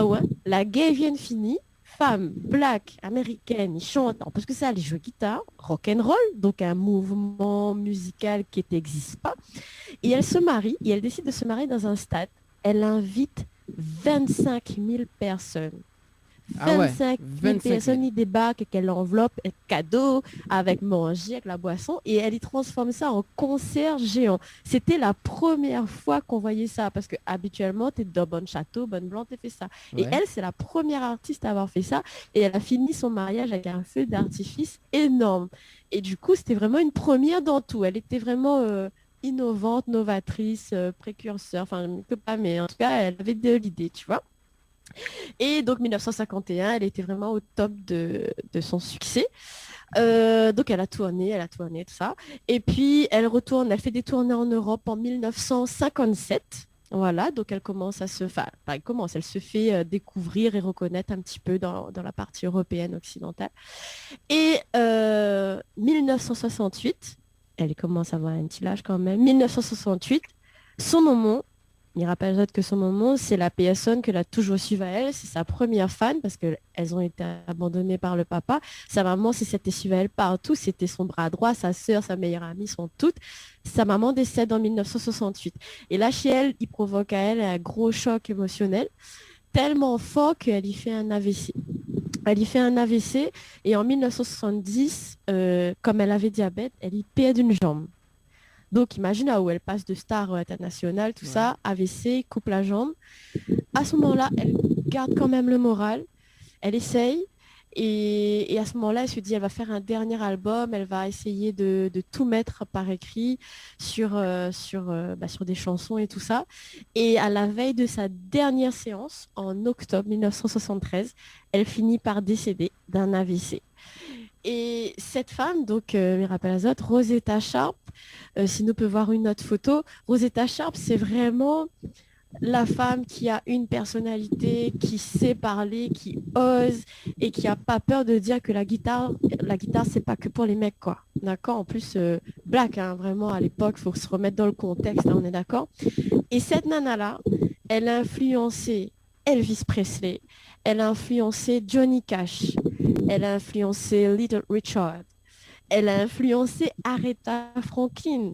H: la guerre vient de finir, femme, black, américaine, il chante, parce que ça, elle joue guitare, rock'n'roll, donc un mouvement musical qui n'existe pas. Et elle se marie, et elle décide de se marier dans un stade. Elle invite 25 000 personnes. 25 000 personnes y débarquent avec l'enveloppe, cadeau, avec manger, avec la boisson, et elle y transforme ça en concert géant. C'était la première fois qu'on voyait ça, parce que habituellement, tu es dans Bonne Château, Bonne Blanc, tu fais ça. Ouais. Et elle, c'est la première artiste à avoir fait ça, et elle a fini son mariage avec un feu d'artifice énorme. Et du coup, c'était vraiment une première dans tout. Elle était vraiment innovante, novatrice, précurseur, enfin, pas, mais en tout cas, elle avait de l'idée, tu vois. Et donc 1951, elle était vraiment au top de son succès. Donc elle a tourné, tout ça. Et puis elle retourne, elle fait des tournées en Europe en 1957. Voilà, donc elle se fait découvrir et reconnaître un petit peu dans la partie européenne occidentale. Et 1968, elle commence à avoir un petit âge quand même. 1968, son moment. Il rappelle que son maman, c'est la personne qu'elle a toujours suivie à elle. C'est sa première fan parce qu'elles ont été abandonnées par le papa. Sa maman, c'était suivie à elle partout. C'était son bras droit, sa sœur, sa meilleure amie, sont toutes. Sa maman décède en 1968. Et là, chez elle, il provoque à elle un gros choc émotionnel, tellement fort qu'elle y fait un AVC. Elle y fait un AVC et en 1970, comme elle avait diabète, elle y perd une jambe. Donc, imagine où elle passe de star internationale, tout ça, AVC, coupe la jambe. À ce moment-là, elle garde quand même le moral. Elle essaye. Et à ce moment-là, elle se dit, elle va faire un dernier album. Elle va essayer de tout mettre par écrit sur des chansons et tout ça. Et à la veille de sa dernière séance, en octobre 1973, elle finit par décéder d'un AVC. Et cette femme, donc, Mirabel Azotte, Rosetta Sharp, si nous pouvons voir une autre photo, Rosetta Sharp, c'est vraiment la femme qui a une personnalité, qui sait parler, qui ose et qui n'a pas peur de dire que la guitare, c'est pas que pour les mecs, quoi. D'accord? En plus, black, hein, vraiment, à l'époque, il faut se remettre dans le contexte, hein, on est d'accord? Et cette nana-là, elle a influencé Elvis Presley, elle a influencé Johnny Cash, elle a influencé Little Richard, elle a influencé Aretha Franklin,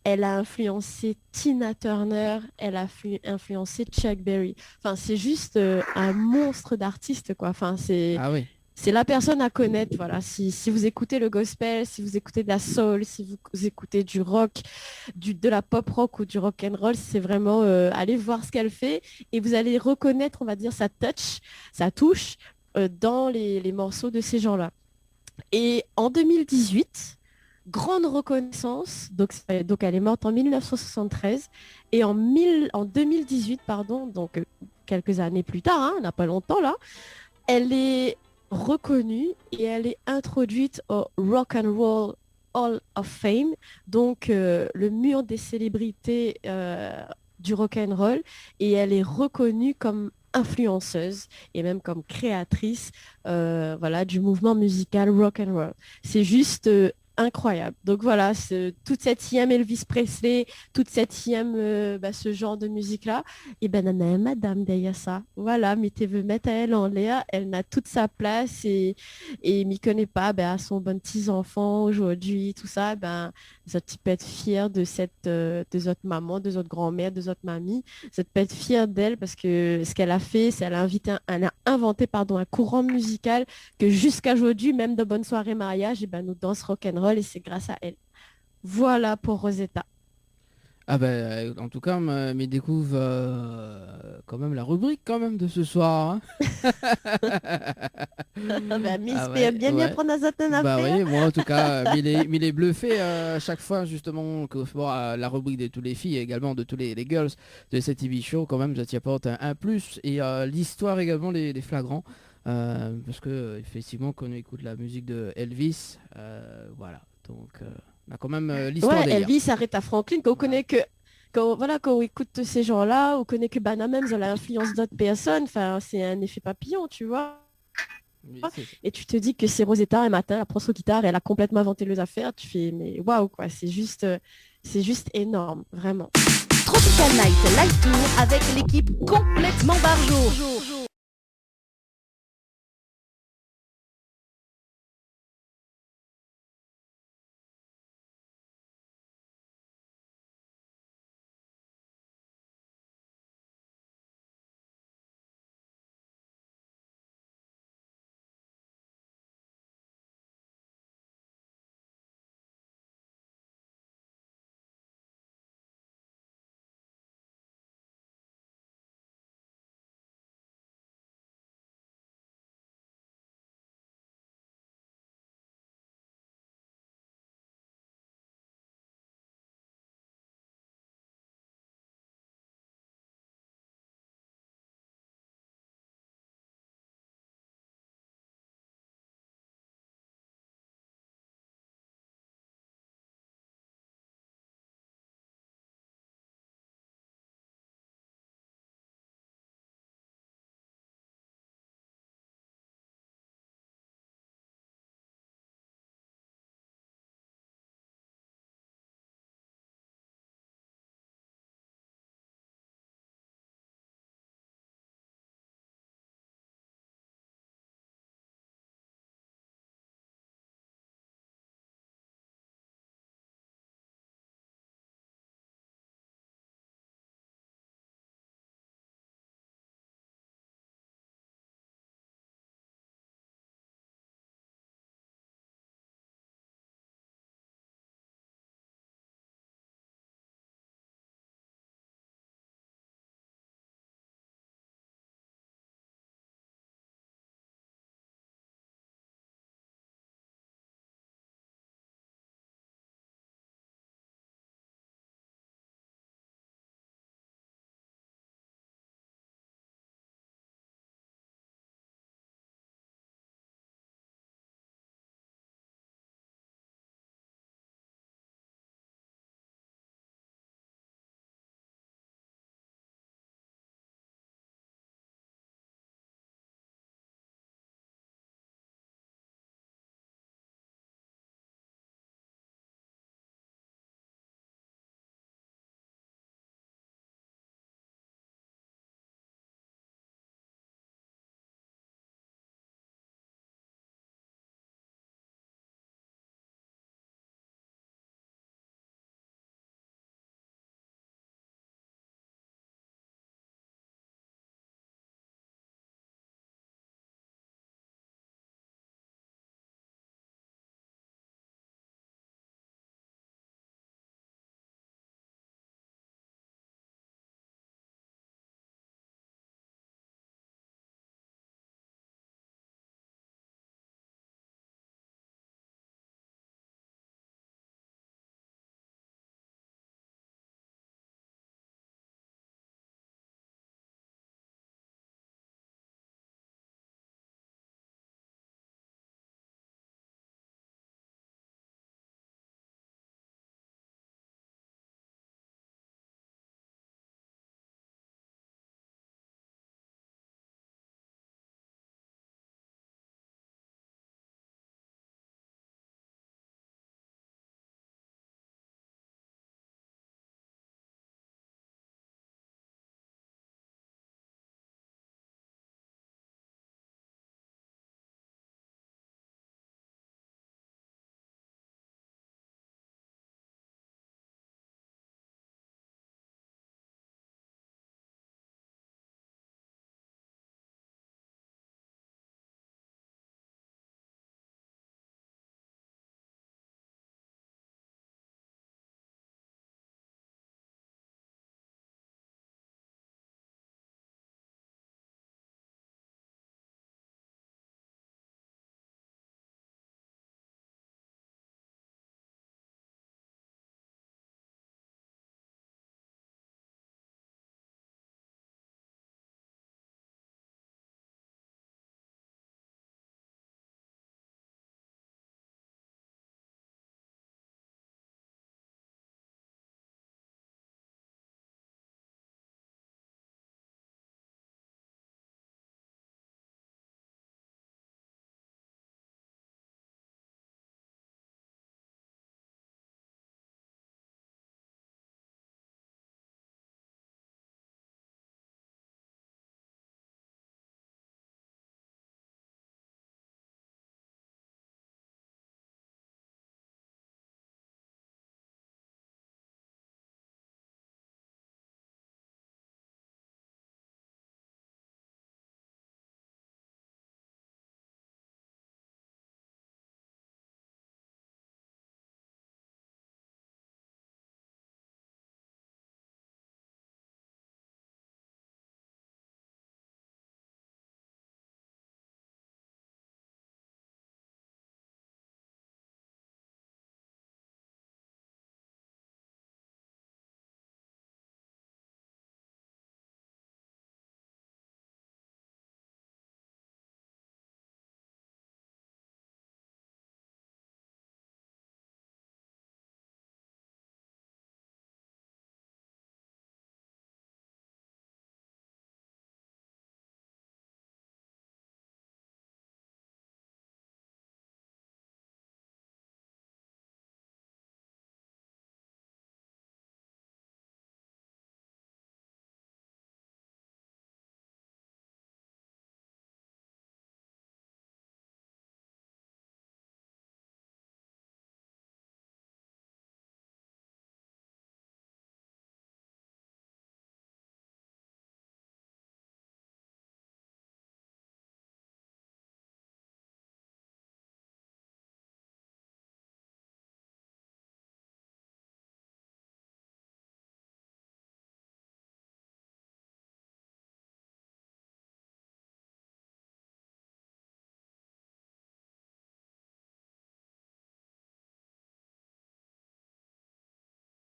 H: elle a influencé Tina Turner, elle a influencé Chuck Berry. Enfin, c'est juste un monstre d'artiste, quoi. Enfin, c'est la personne à connaître, voilà. Si vous écoutez le gospel, si vous écoutez de la soul, si vous écoutez du rock, de la pop rock ou du rock and roll, c'est vraiment allez voir ce qu'elle fait et vous allez reconnaître, on va dire, sa touche dans les morceaux de ces gens-là. Et en 2018, grande reconnaissance, donc elle est morte en 1973 et en 2018, donc quelques années plus tard, hein, on n'a pas longtemps là, elle est reconnue et elle est introduite au Rock and Roll Hall of Fame, donc le mur des célébrités du rock and roll, et elle est reconnue comme influenceuse et même comme créatrice voilà, du mouvement musical rock and roll. C'est juste incroyable. Donc voilà, toute cette IM Elvis Presley, toute cette IM ce genre de musique là, et ben nana madame derrière ça. Voilà, mais tu veux mettre elle en l'air, elle n'a toute sa place et m'y connaît pas, à son bon petits enfants aujourd'hui, tout ça, ça tu peux être fier de de votre maman, de votre grand-mère, de votre mamie, ça peut être fier d'elle parce que ce qu'elle a fait, c'est elle a inventé un courant musical que jusqu'à aujourd'hui, même de bonnes soirées mariage, nous danse rock'n'roll et c'est grâce à elle. Voilà pour Rosetta.
C: Ah en tout cas, mais découvre quand même la rubrique quand même de ce soir.
H: Bien prendre à certaines affaires.
C: Oui, moi en tout cas, il est bluffé à chaque fois justement que la rubrique de toutes les filles et également de tous les girls de cette TV show quand même, ça t'y apporte un plus et l'histoire également les flagrants. Parce que effectivement quand on écoute la musique de Elvis, voilà, donc on a quand même l'histoire derrière.
H: Elvis, Aretha Franklin, qu'on connaît que quand on écoute ces gens-là, on connaît que même ça l'influence d'autres personnes, enfin c'est un effet papillon, tu vois. Et tu te dis que c'est Rosetta un matin, elle prend son guitare, elle a complètement inventé les affaires, tu fais mais waouh quoi, c'est juste énorme, vraiment.
E: Tropical Night Live Tour avec l'équipe complètement barjo.